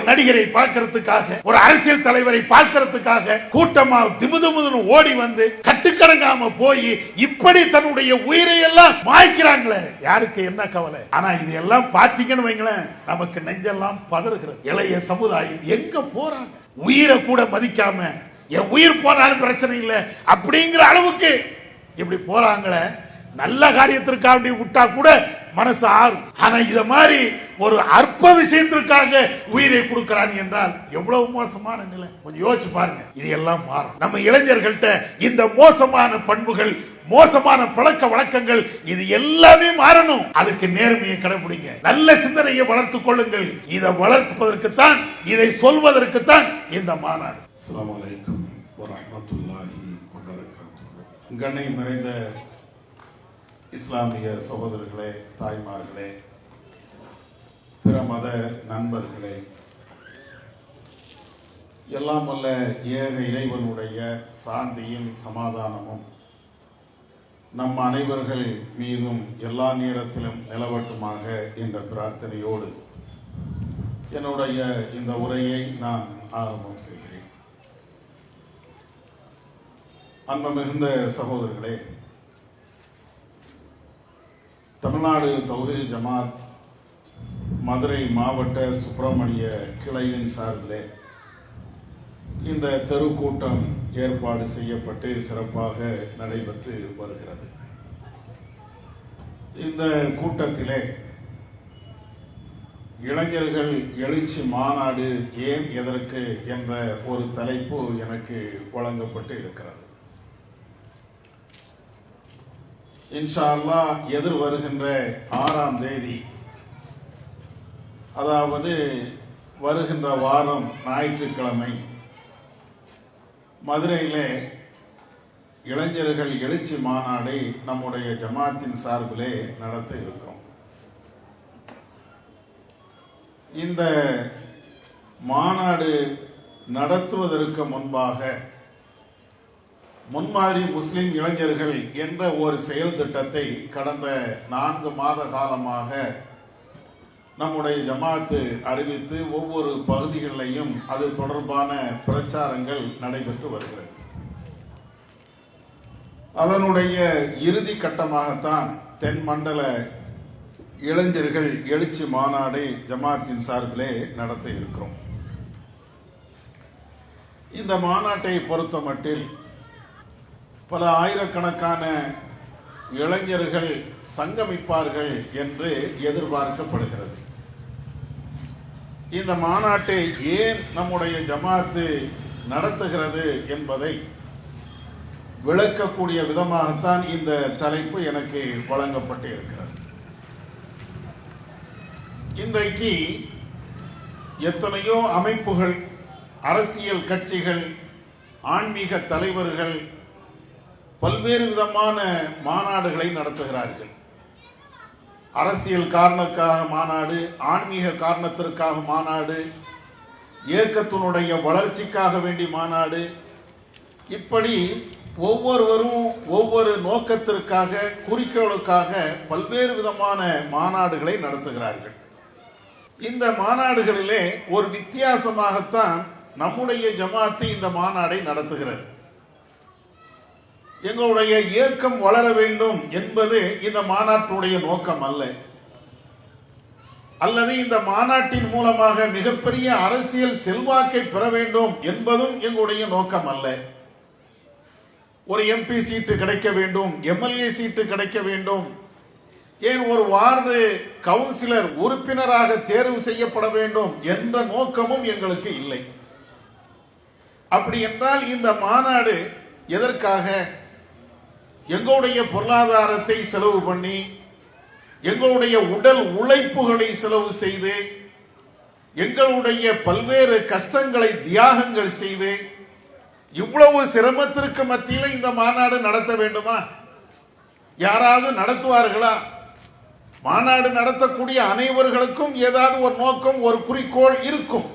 நடிகரை பார்க்கறதுக்காக, ஒரு அரசியல் தலைவரை பார்க்கறதுக்காக கூட்டமா திமுதுமுதுன்னு ஓடி வந்து கட்டுக்கடங்காம போய் இப்படி தன்னுடைய உயிரை எல்லாம் மாய்க்கிறாங்களே, யாருக்கு என்ன கவலை? ஆனா இது எல்லாம் பாத்தீங்கன்னு வைங்களேன், நமக்கு நெஞ்செல்லாம் பதறுகிறது. இளைய சமுதாயம் எங்க போறாங்க? உயிரை கூட மதிக்காம, என் உயிர் போனாலும் பிரச்சனை இல்லை அப்படிங்கிற அளவுக்கு இப்படி போறாங்களே. நல்ல காரியத்திற்காக விட்டா கூட மனசு ஆறும். ஆனா இத மாதிரி ஒரு அற்ப விஷயத்திற்காக உயிரை கொடுக்கிறாங்க என்றால் எவ்வளவு மோசமான நிலை. கொஞ்சம் யோசிச்சு பாருங்க. இது எல்லாம் மாறும். நம்ம இளைஞர்கள்ட்ட இந்த மோசமான பண்புகள், மோசமான பழக்க வழக்கங்கள், இது எல்லாமே மாறணும். அதுக்கு நேர்மையை கடைபிடிங்க, நல்ல சிந்தனையை வளர்த்துக் கொள்ளுங்கள். இதை வளர்ப்பதற்குத்தான், இதை சொல்வதற்குத்தான் இந்த மாநாடு. அஸ்ஸலாமு அலைக்கும் வரஹ்மத்துல்லாஹி வபரகாத்துஹு. கண்ணியம் நிறைந்த இஸ்லாமிய சகோதரர்களே, தாய்மார்களே, பிற மத நண்பர்களே, எல்லாம் வல்ல ஏக இறைவனுடைய சாந்தியும் சமாதானமும் நம் அனைவர்கள் மீதும் எல்லா நேரத்திலும் நிலவட்டுமாக என்ற பிரார்த்தனையோடு என்னுடைய இந்த உரையை நான் ஆரம்பம் செய்கிறேன். அன்பு மிகுந்த சகோதரர்களே, தமிழ்நாடு தௌஹீத் ஜமாத் மதுரை மாவட்ட சுப்பிரமணிய கிளையின் சார்பிலே இந்த தெருக்கூட்டம் ஏற்பாடு செய்யப்பட்டு சிறப்பாக நடைபெற்று வருகிறது. இந்த கூட்டத்திலே இளைஞர்கள் எழுச்சி மாநாடு ஏன் எதற்கு என்ற ஒரு தலைப்பு எனக்கு வழங்கப்பட்டு இருக்கிறது. இன்ஷா அல்லாஹ் எதிர் வருகின்ற 6ஆம் தேதி, அதாவது வருகின்ற வாரம் ஞாயிற்றுக்கிழமை, மதுரையிலே இளைஞர்கள் எழுச்சி மாநாடை நம்முடைய ஜமாத்தின் சார்பிலே நடத்த இருக்கிறோம். இந்த மாநாடு நடத்துவதற்கு முன்பாக முன்மாதிரி முஸ்லிம் இளைஞர்கள் என்ற ஒரு செயல் திட்டத்தை கடந்த 4 மாத காலமாக நம்முடைய ஜமாத்து அறிவித்து ஒவ்வொரு பகுதிகளிலையும் அது தொடர்பான பிரச்சாரங்கள் நடைபெற்று வருகிறது. அதனுடைய இறுதி கட்டமாகத்தான் தென் மண்டல இளைஞர்கள் எழுச்சி மாநாடை ஜமாத்தின் சார்பிலே நடத்த இருக்கிறோம். இந்த மாநாட்டை பொறுத்த மட்டில் பல ஆயிரக்கணக்கான இளைஞர்கள் சங்கமிப்பார்கள் என்று எதிர்பார்க்கப்படுகிறது. இந்த மாநாட்டை ஏன் நம்முடைய ஜமாத்து நடத்துகிறது என்பதை விளக்கக்கூடிய விதமாகத்தான் இந்த தலைப்பு எனக்கு வழங்கப்பட்டு இருக்கிறது. இன்றைக்கு எத்தனையோ அமைப்புகள், அரசியல் கட்சிகள், ஆன்மீக தலைவர்கள் பல்வேறு விதமான மாநாடுகளை நடத்துகிறார்கள். அரசியல் காரணத்துக்காக மாநாடு, ஆன்மீக காரணத்திற்காக மாநாடு, இயக்கத்தினுடைய வளர்ச்சிக்காக வேண்டி மாநாடு, இப்படி ஒவ்வொருவரும் ஒவ்வொரு நோக்கத்திற்காக, குறிக்கோளுக்காக பல்வேறு விதமான மாநாடுகளை நடத்துகிறார்கள். இந்த மாநாடுகளிலே ஒரு வித்தியாசமாகத்தான் நம்முடைய ஜமாத்து இந்த மாநாடை நடத்துகிறது. எங்களுடைய இயக்கம் வளர வேண்டும் என்பது இந்த மாநாட்டுடைய நோக்கம் அல்ல, அல்லது இந்த மாநாட்டின் மூலமாக மிகப்பெரிய அரசியல் செல்வாக்கை பெற வேண்டும் என்பதும் எங்களுடைய நோக்கம் அல்ல. ஒரு எம்பி சீட்டு கிடைக்க வேண்டும், எம்எல்ஏ சீட்டு கிடைக்க வேண்டும், ஏன் ஒரு வார்டு கவுன்சிலர் உறுப்பினராக தேர்வு செய்யப்பட வேண்டும் என்ற நோக்கமும் எங்களுக்கு இல்லை. அப்படி என்றால் இந்த மாநாடு எதற்காக? எங்களுடைய பொருளாதாரத்தை செலவு பண்ணி, எங்களுடைய உடல் உழைப்புகளை செலவு செய்து, எங்களுடைய பல்வேறு கஷ்டங்களை தியாகங்கள் செய்து, இவ்வளவு சிரமத்திற்கு மத்தியில் இந்த மாநாடு நடத்த வேண்டுமா? யாராவது நடத்துவார்களா? மாநாடு நடத்தக்கூடிய அனைவர்களுக்கும் ஏதாவது ஒரு நோக்கம், ஒரு குறிக்கோள் இருக்கும்.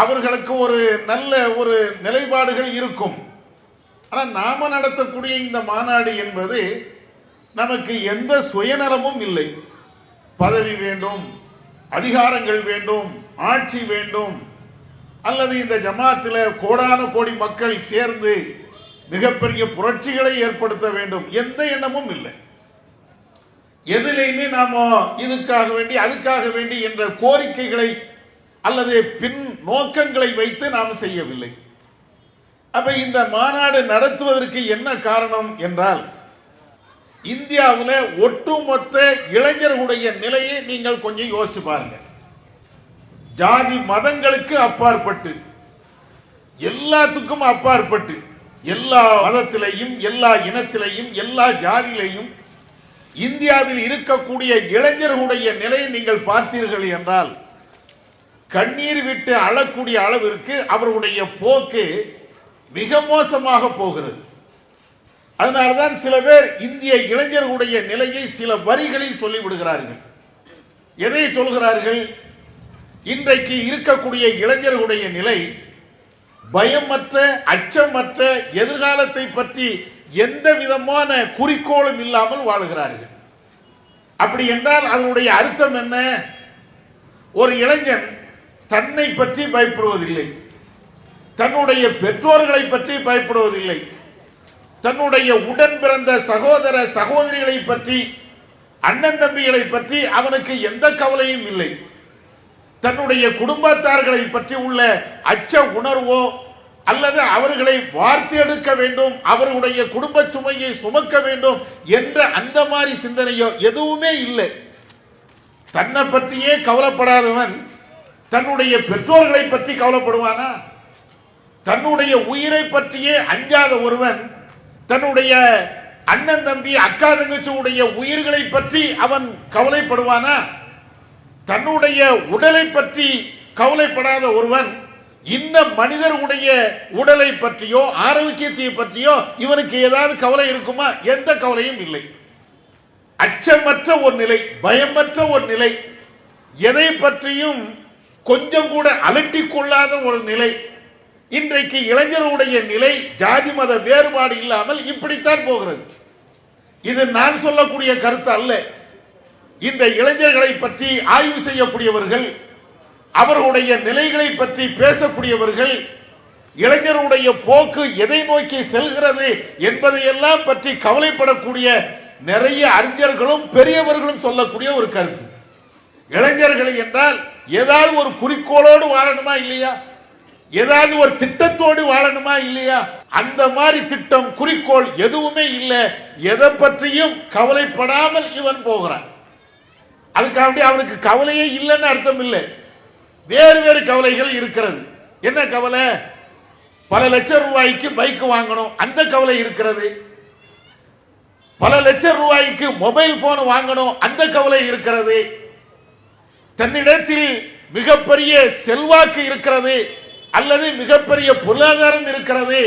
அவர்களுக்கு ஒரு நல்ல ஒரு நிலைப்பாடுகள் இருக்கும். ஆனால் நாம நடத்தக்கூடிய இந்த மாநாடு என்பது நமக்கு எந்த சுயநலமும் இல்லை. பதவி வேண்டும், அதிகாரங்கள் வேண்டும், ஆட்சி வேண்டும் அல்லது இந்த ஜமாத்தில் கோடான கோடி மக்கள் சேர்ந்து மிகப்பெரிய புரட்சிகளை ஏற்படுத்த வேண்டும் எந்த எண்ணமும் இல்லை. எதிலையுமே நாம இதுக்காக வேண்டி அதுக்காக வேண்டி என்ற கோரிக்கைகளை அல்லது பின் நோக்கங்களை வைத்து நாம் செய்யவில்லை. அப்ப இந்த மாநாடு நடத்துவதற்கு என்ன காரணம் என்றால், இந்தியாவில் ஒட்டுமொத்த இளைஞர்களுடைய நிலையை நீங்கள் கொஞ்சம் யோசிச்சு பாருங்க. ஜாதி மதங்களுக்கு அப்பாற்பட்டு, எல்லாத்துக்கும் அப்பாற்பட்டு, எல்லா மதத்திலையும் எல்லா இனத்திலையும் எல்லா ஜாதியிலையும் இந்தியாவில் இருக்கக்கூடிய இளைஞர்களுடைய நிலையை நீங்கள் பார்த்தீர்கள் என்றால் கண்ணீர் விட்டு அழக்கூடிய அளவிற்கு அவர்களுடைய போக்கு மிக மோசமாக போகிறது. அதனால்தான் சில பேர் இந்திய இளைஞர்களுடைய நிலையை சில வரிகளில் சொல்லிவிடுகிறார்கள். எதை சொல்கிறார்கள்? இன்றைக்கு இருக்கக்கூடிய இளைஞர்களுடைய நிலை பயமற்ற, அச்சமற்ற, எதிர்காலத்தை பற்றி எந்த விதமான குறிக்கோளும் இல்லாமல் வாழுகிறார்கள். அப்படி என்றால் அதனுடைய அர்த்தம் என்ன? ஒரு இளைஞன் தன்னை பற்றி பயப்படுவதில்லை, தன்னுடைய பெற்றோர்களை பற்றி பயப்படுவதில்லை, தன்னுடைய உடன் பிறந்த சகோதர சகோதரிகளை பற்றி, அண்ணன் தம்பிகளை பற்றி அவனுக்கு எந்த கவலையும் இல்லை. தன்னுடைய குடும்பத்தார்களை பற்றி உள்ள அச்ச உணர்வோ அல்லது அவர்களை வார்த்து எடுக்க வேண்டும், அவர்களுடைய குடும்ப சுமையை சுமக்க வேண்டும் என்ற அந்த மாதிரி சிந்தனையோ எதுவுமே இல்லை. தன்னை பற்றியே கவலைப்படாதவன் தன்னுடைய பெற்றோர்களை பற்றி கவலைப்படுவானா? தன்னுடைய உயிரை பற்றியே அஞ்சாத ஒருவன் தன்னுடைய அண்ணன் தம்பி அக்கா தங்கச்சியுடைய உயிர்களை பற்றி அவன் கவலைப்படுவானா? தன்னுடைய உடலை பற்றி கவலைப்படாத ஒருவன் இந்த மனிதர்களுடைய உடலை பற்றியோ ஆரோக்கியத்தை பற்றியோ இவனுக்கு ஏதாவது கவலை இருக்குமா? எந்த கவலையும் இல்லை. அச்சமற்ற ஒரு நிலை, பயமற்ற ஒரு நிலை, எதை பற்றியும் கொஞ்சம் கூட அலட்டிக் கொள்ளாத ஒரு நிலை. இன்றைக்கு இளைஞர்களுடைய நிலை ஜாதி மத வேறுபாடு இல்லாமல் இப்படித்தான் போகிறது. இது நான் சொல்லக்கூடிய கருத்து அல்ல. இந்த இளைஞர்களை பற்றி ஆய்வு செய்யக்கூடியவர்கள், அவர்களுடைய நிலைகளை பற்றி பேசக்கூடியவர்கள், இளைஞருடைய போக்கு எதை நோக்கி செல்கிறது என்பதையெல்லாம் பற்றி கவலைப்படக்கூடிய நிறைய அறிஞர்களும் பெரியவர்களும் சொல்லக்கூடிய ஒரு கருத்து. இளைஞர்கள் என்றால் ஏதாவது ஒரு குறிக்கோளோடு வாழணுமா இல்லையா? ஏதாவது ஒரு திட்டத்தோடு வாழணுமா இல்லையா? அந்த மாதிரி திட்டம் குறிக்கோள் எதுவுமே இல்லை. எதை பற்றியும் கவலைப்படாமல் இவன் போகிறான். அதுக்காக அவனுக்கு கவலையே இல்லைன்னு அர்த்தம் இல்லை. வேறு வேறு கவலைகள் இருக்கிறது. என்ன கவலை? பல லட்சம் ரூபாய்க்கு பைக் வாங்கணும், அந்த கவலை இருக்கிறது. பல லட்சம் ரூபாய்க்கு மொபைல் போன் வாங்கணும், அந்த கவலை இருக்கிறது. தன்னிடத்தில் மிகப்பெரிய செல்வாக்கு இருக்கிறது அல்லது மிகப்பெரிய பொருளாதாரம் இருக்கிறது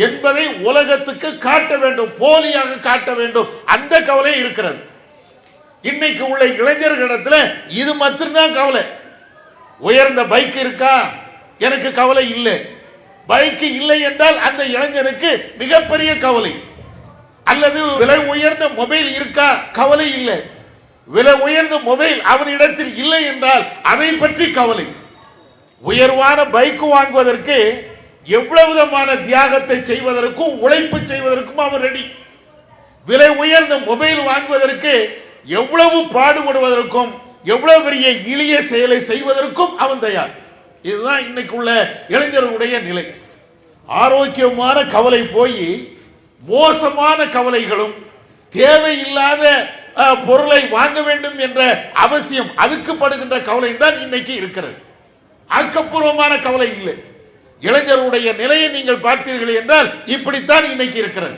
என்பதை உலகத்துக்கு காட்ட வேண்டும், போலியாக காட்ட வேண்டும், அந்த கவலை இருக்கிறது. இன்னைக்கு உள்ள இளைஞர்களிடத்தில் இது மட்டும்தான் கவலை. உயர்ந்த பைக் இருக்கா? எனக்கு கவலை இல்லை. பைக் இல்லை என்றால் அந்த இளைஞனுக்கு மிகப்பெரிய கவலை. அல்லது விலை உயர்ந்த மொபைல் இருக்கா? கவலை இல்லை. விலை உயர்ந்த மொபைல் அவனிடத்தில் இல்லை என்றால் அதை பற்றி கவலை. உயர்வான பைக் வாங்குவதற்கு எவ்வளவு விதமான தியாகத்தை செய்வதற்கும் உழைப்பு செய்வதற்கும் அவன் ரெடி. விலை உயர்ந்த மொபைல் வாங்குவதற்கு எவ்வளவு பாடுபடுவதற்கும் எவ்வளவு பெரிய எளிய செயலை செய்வதற்கும் அவன் தயார். இதுதான் இன்னைக்கு உள்ள இளைஞர்களுடைய நிலை. ஆரோக்கியமான கவலை போய் மோசமான கவலைகளும், தேவையில்லாத பொருளை வாங்க வேண்டும் என்ற அவசியம் அதுக்கு படுகின்ற கவலை தான் இன்னைக்கு இருக்கிறது. ஆக்கப்பூர்வமான கவலை இல்லை. இளைஞர்களுடைய நிலையை நீங்கள் பார்த்தீர்கள் என்றால் இப்படித்தான் இன்னைக்கு இருக்கிறது.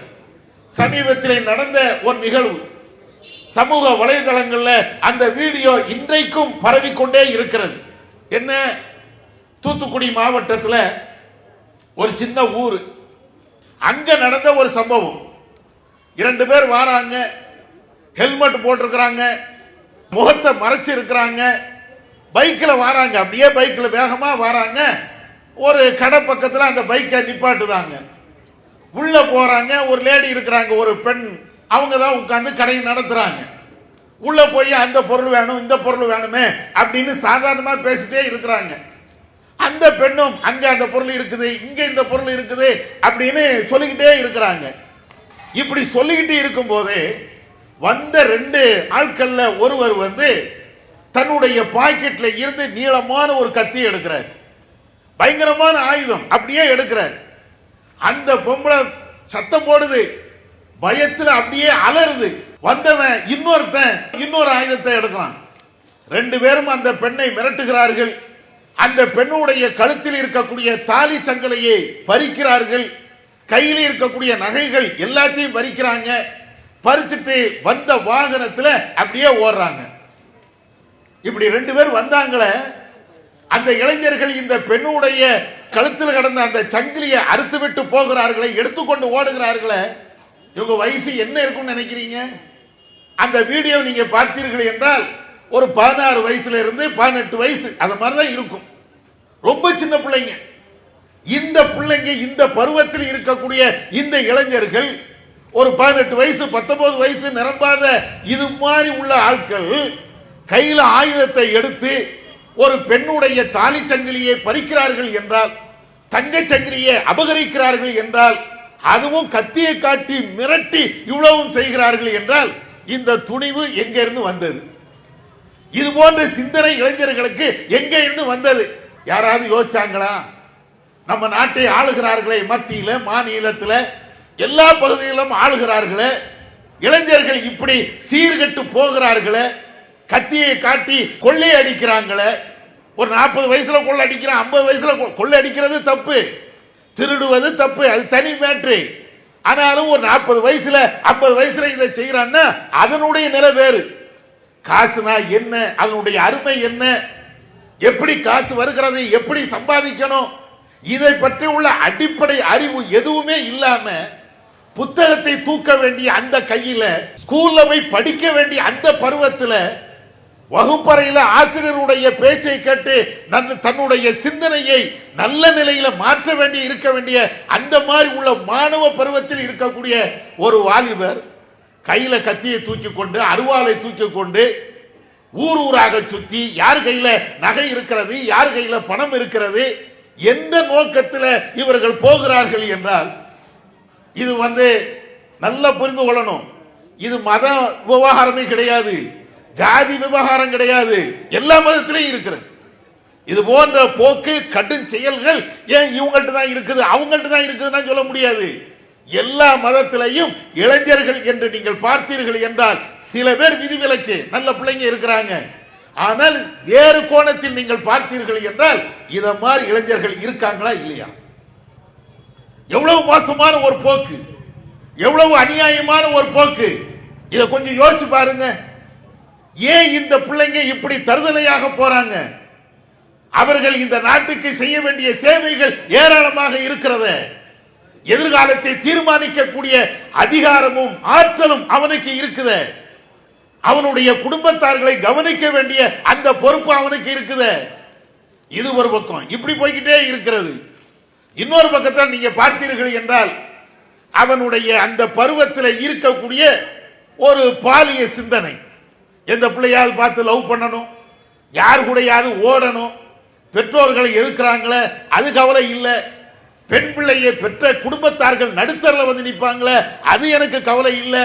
சமீபத்தில் நடந்த ஒரு நிகழ்வு சமூக வலைதளங்களில் அந்த வீடியோ இன்றைக்கும் பரவிக்கொண்டே இருக்கிறது. என்ன? தூத்துக்குடி மாவட்டத்தில் ஒரு சின்ன ஊர், அங்க நடந்த ஒரு சம்பவம். 2 பேர் வராங்க, ஹெல்மெட் போட்டிருக்கிறாங்க, முகத்தை மறைச்சு இருக்கிறாங்க, பைக்கில் வராங்க. அப்படியே பைக்கில் வேகமா வராங்க. ஒரு கடை பக்கத்தில் அந்த பைக்கை நிப்பாட்டுதாங்க. உள்ள போறாங்க. ஒரு லேடி இருக்கிறாங்க, ஒரு பெண், அவங்க தான் உட்கார்ந்து கடையை நடத்துறாங்க. உள்ள போய் அந்த பொருள் வேணும் இந்த பொருள் வேணுமே அப்படின்னு சாதாரணமா பேசிட்டே இருக்கிறாங்க. அந்த பெண்ணும் அங்க அந்த பொருள் இருக்குது இங்க இந்த பொருள் இருக்குது அப்படின்னு சொல்லிக்கிட்டே இருக்கிறாங்க. இப்படி சொல்லிக்கிட்டு இருக்கும் போது வந்த 2 ஆட்கள்ல ஒருவர் தன்னுடைய பாக்கெட்ல இருந்து நீளமான ஒரு கத்தி எடுக்கிறார். பயங்கரமான ஆயுதம் அப்படியே எடுக்கிறார். அந்த பொம்பளை சத்தம் போடுது, பயத்தில் அப்படியே அலறுது. வந்தவன் இன்னொரு ஆயுதத்தை எடுக்கிறான். 2 பேரும் அந்த பெண்ணை மிரட்டுகிறார்கள். அந்த பெண்ணுடைய கழுத்தில் இருக்கக்கூடிய தாலி சங்கிலியை பறிக்கிறார்கள். கையில் இருக்கக்கூடிய நகைகள் எல்லாத்தையும் பறிக்கிறாங்க. பறிச்சுட்டு வந்த வாகனத்தில் அப்படியே ஓடுறாங்க. இப்படி 2 பேர் வந்தாங்களே, அந்த இளைஞர்கள் இந்த பெண்ணுடைய கழுத்தில் கடந்த அந்த சங்கிலியை அறுத்து விட்டு போகிறார்களே, எடுத்துக்கொண்டு ஓடுகிறார்களே, இவங்க வயசு என்ன இருக்கும்னு நினைக்கிறீங்க? அந்த வீடியோ நீங்க பார்த்தீர்கள் என்றால் ஒரு 16 வயசுல இருந்து 18 வயசு அது மாதிரிதான் இருக்கும். ரொம்ப சின்ன பிள்ளைங்க. இந்த பிள்ளைங்க இந்த பருவத்தில் இருக்கக்கூடிய இந்த இளைஞர்கள் ஒரு 18 வயசு 19 வயசு நிரம்பாத இது மாதிரி உள்ள ஆட்கள் கையில் ஆயுதத்தை எடுத்து ஒரு பெண்ணுடைய தாலி சங்கிலியை பறிக்கிறார்கள் என்றால், தங்க சங்கிலியை அபகரிக்கிறார்கள் என்றால், அதுவும் கத்தியை காட்டி மிரட்டி இவ்வளவும் செய்கிறார்கள் என்றால் இந்த துணிவு எங்க இருந்து வந்தது? இது போன்ற சிந்தனை இளைஞர்களுக்கு எங்க இருந்து வந்தது? யாராவது யோசிச்சாங்களா? நம்ம நாட்டை ஆளுகிறார்களே, மத்தியில மாநிலத்தில் எல்லா பகுதியிலும் ஆளுகிறார்களே, இளைஞர்கள் இப்படி சீர்கெட்டு போகிறார்களே, கத்தியை காட்டி கொள்ளை அடிக்கிறாங்களே. ஒரு 40 வயசுல கொள்ளை அடிக்கிறான், 50 வயசுல கொள்ளை அடிக்கிறது தப்பு, திருடுவது தப்பு, அது தனி மேட்ரு. ஆனாலும் ஒரு 40 வயசுல 50 வயசுல இதை செய்யறான்னா அதனுடைய நிலை வேறு. காசுனா என்ன, அதனுடைய அருமை என்ன, எப்படி காசு வருகிறது, எப்படி சம்பாதிக்கணும், இதை பற்றி உள்ள அடிப்படை அறிவு எதுவுமே இல்லாம புத்தகத்தை தூக்க வேண்டிய அந்த கையில, ஸ்கூல்ல போய் படிக்க வேண்டிய அந்த பருவத்தில், வகுப்பறையில ஆசிரியருடைய பேச்சை கேட்டு தன்னுடைய சிந்தனையை நல்ல நிலையில மாற்ற வேண்டிய இருக்க வேண்டிய அந்த மாதிரி உள்ள மாணவ பருவத்தில் இருக்கக்கூடிய ஒரு வாலிபர் கையில கத்தியை தூக்கி கொண்டு, அருவாளை தூக்கி கொண்டு ஊர் ஊராக சுத்தி, யார் கையில நகை இருக்கிறது, யார் கையில பணம் இருக்கிறது எந்த நோக்கத்தில் இவர்கள் போகிறார்கள் என்றால், இது நல்லா புரிந்து கொள்ளணும். இது மத விவகாரமே கிடையாது, ஜாதி விவகாரம் கிடையாது, எல்லா மதத்திலையும் இருக்கிறது. இது போன்ற போக்கு, கடும் செயல்கள் ஏன் இவங்கள்ட்ட தான் இருக்குது அவங்கள்ட்ட தான் இருக்குதுன்னு சொல்ல முடியாது. எல்லா மதத்திலையும் இளைஞர்கள் என்று நீங்கள் பார்த்தீர்கள் என்றால் சில பேர் விதிவிலக்கு, நல்ல பிள்ளைங்க இருக்கிறாங்க. ஆனால் வேறு கோணத்தில் நீங்கள் பார்த்தீர்கள் என்றால் இத மாதிரி இளைஞர்கள் இருக்காங்களா இல்லையா? எவ்வளவு மோசமான ஒரு போக்கு, எவ்வளவு அநியாயமான ஒரு போக்கு. இதை கொஞ்சம் யோசிச்சு பாருங்க. ஏன் இந்த பிள்ளைங்க இப்படி தருதலையாக போறாங்க? அவர்கள் இந்த நாட்டுக்கு செய்ய வேண்டிய சேவைகள் ஏராளமாக இருக்கிறது. எதிர்காலத்தை தீர்மானிக்கக்கூடிய அதிகாரமும் ஆற்றலும் அவனுக்கு இருக்குது. அவனுடைய குடும்பத்தார்களை கவனிக்க வேண்டிய அந்த பொறுப்பு அவனுக்கு இருக்குது. இது ஒரு பக்கம் இப்படி போய்கிட்டே இருக்கிறது. இன்னொரு பக்கத்தில் நீங்க பார்த்தீர்கள் என்றால் அவனுடைய அந்த பருவத்தில் இருக்கக்கூடிய ஒரு பாலிய சிந்தனை. எந்த பிள்ளையாவது பார்த்து லவ் பண்ணணும், யார் கூடயாவது ஓடணும், பெற்றோர்களை எதிர்க்கிறாங்களே அது கவலை இல்லை. பெண் பிள்ளையை பெற்ற குடும்பத்தார்கள் நடுத்தரில் நிற்பாங்களே அது எனக்கு கவலை இல்லை.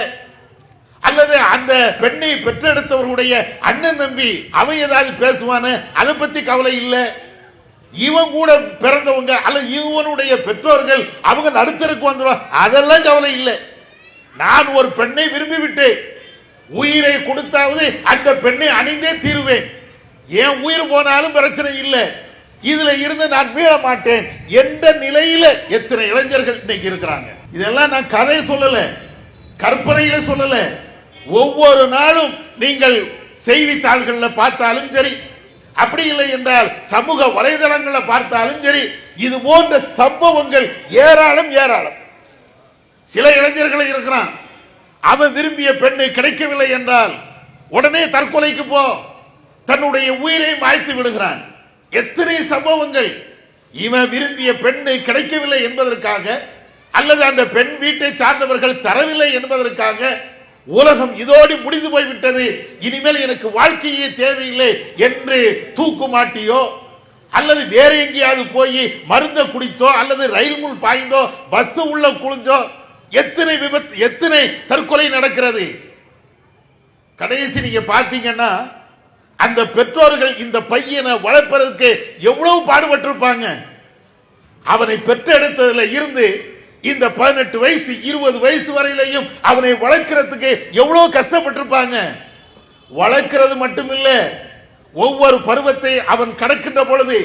அல்லது அந்த பெண்ணை பெற்றெடுத்தவர்களுடைய அண்ணன் தம்பி அவன் ஏதாவது பேசுவானு அதை பத்தி கவலை இல்லை. இவன் கூட பிறந்தவங்க அல்லது இவனுடைய பெற்றோர்கள் அவங்க நடுத்தருக்கு வந்துடுவாங்க அதெல்லாம் கவலை இல்லை. நான் ஒரு பெண்ணை விரும்பி விட்டு உயிரை கொடுத்தாவது அந்த பெண்ணை அணிந்தே தீருவேன், ஏன் உயிர் போனாலும் பிரச்சனை இல்லை, இதுல இருந்து நான் மீள மாட்டேன் என்ற நிலையில எத்தனை இளைஞர்கள் இன்னைக்கு இருக்கிறாங்க. இதெல்லாம் நான் கதை சொல்லல, கற்பனையில சொல்லல. ஒவ்வொரு நாளும் நீங்கள் செய்தித்தாள்களில் பார்த்தாலும் சரி, அப்படி இல்லை என்றால் சமூக வலைதளங்களில் பார்த்தாலும் சரி, இது போன்ற சம்பவங்கள் ஏராளம் ஏராளம். சில இளைஞர்கள் இருக்கிறான், அவன் விரும்பிய பெண்ணை கிடைக்கவில்லை என்றால் உடனே தற்கொலைக்கு போ, தன்னுடைய உயிரை மாய்த்து விடுகிறான். எத்தனை சம்பவங்கள்! இவன் விரும்பிய பெண்ணை கிடைக்கவில்லை என்பதற்காக அல்லது அந்த பெண் வீட்டை சார்ந்தவர்கள் தரவில்லை என்பதற்காக உலகம் இதோடு முடிந்து போய்விட்டது, இனிமேல் எனக்கு வாழ்க்கையே தேவையில்லை என்று தூக்கு மாட்டியோ அல்லது வேற எங்கேயாவது போய் மருந்த குடித்தோ அல்லது ரயில் முள் பாய்ந்தோ பஸ் உள்ள குளிஞ்சோ எத்தனை விபத்து, எத்தனை தற்கொலை நடக்கிறது. கடைசி நீங்க பாத்தீங்கன்னா அந்த பெற்றோர்கள் இந்த பையனை வளர்ப்பதற்கு எவ்வளவு பாடுபட்டிருப்பாங்க. அவனை பெற்றெடுத்ததுல இருந்து இந்த 18 வயசு 20 வயசு வரையிலையும் அவனை வளர்க்கிறதுக்கு எவ்வளவு கஷ்டப்பட்டிருப்பாங்க. வளர்க்கிறது மட்டுமில்ல, ஒவ்வொரு பருவத்தை அவன் கடக்கின்ற பொழுது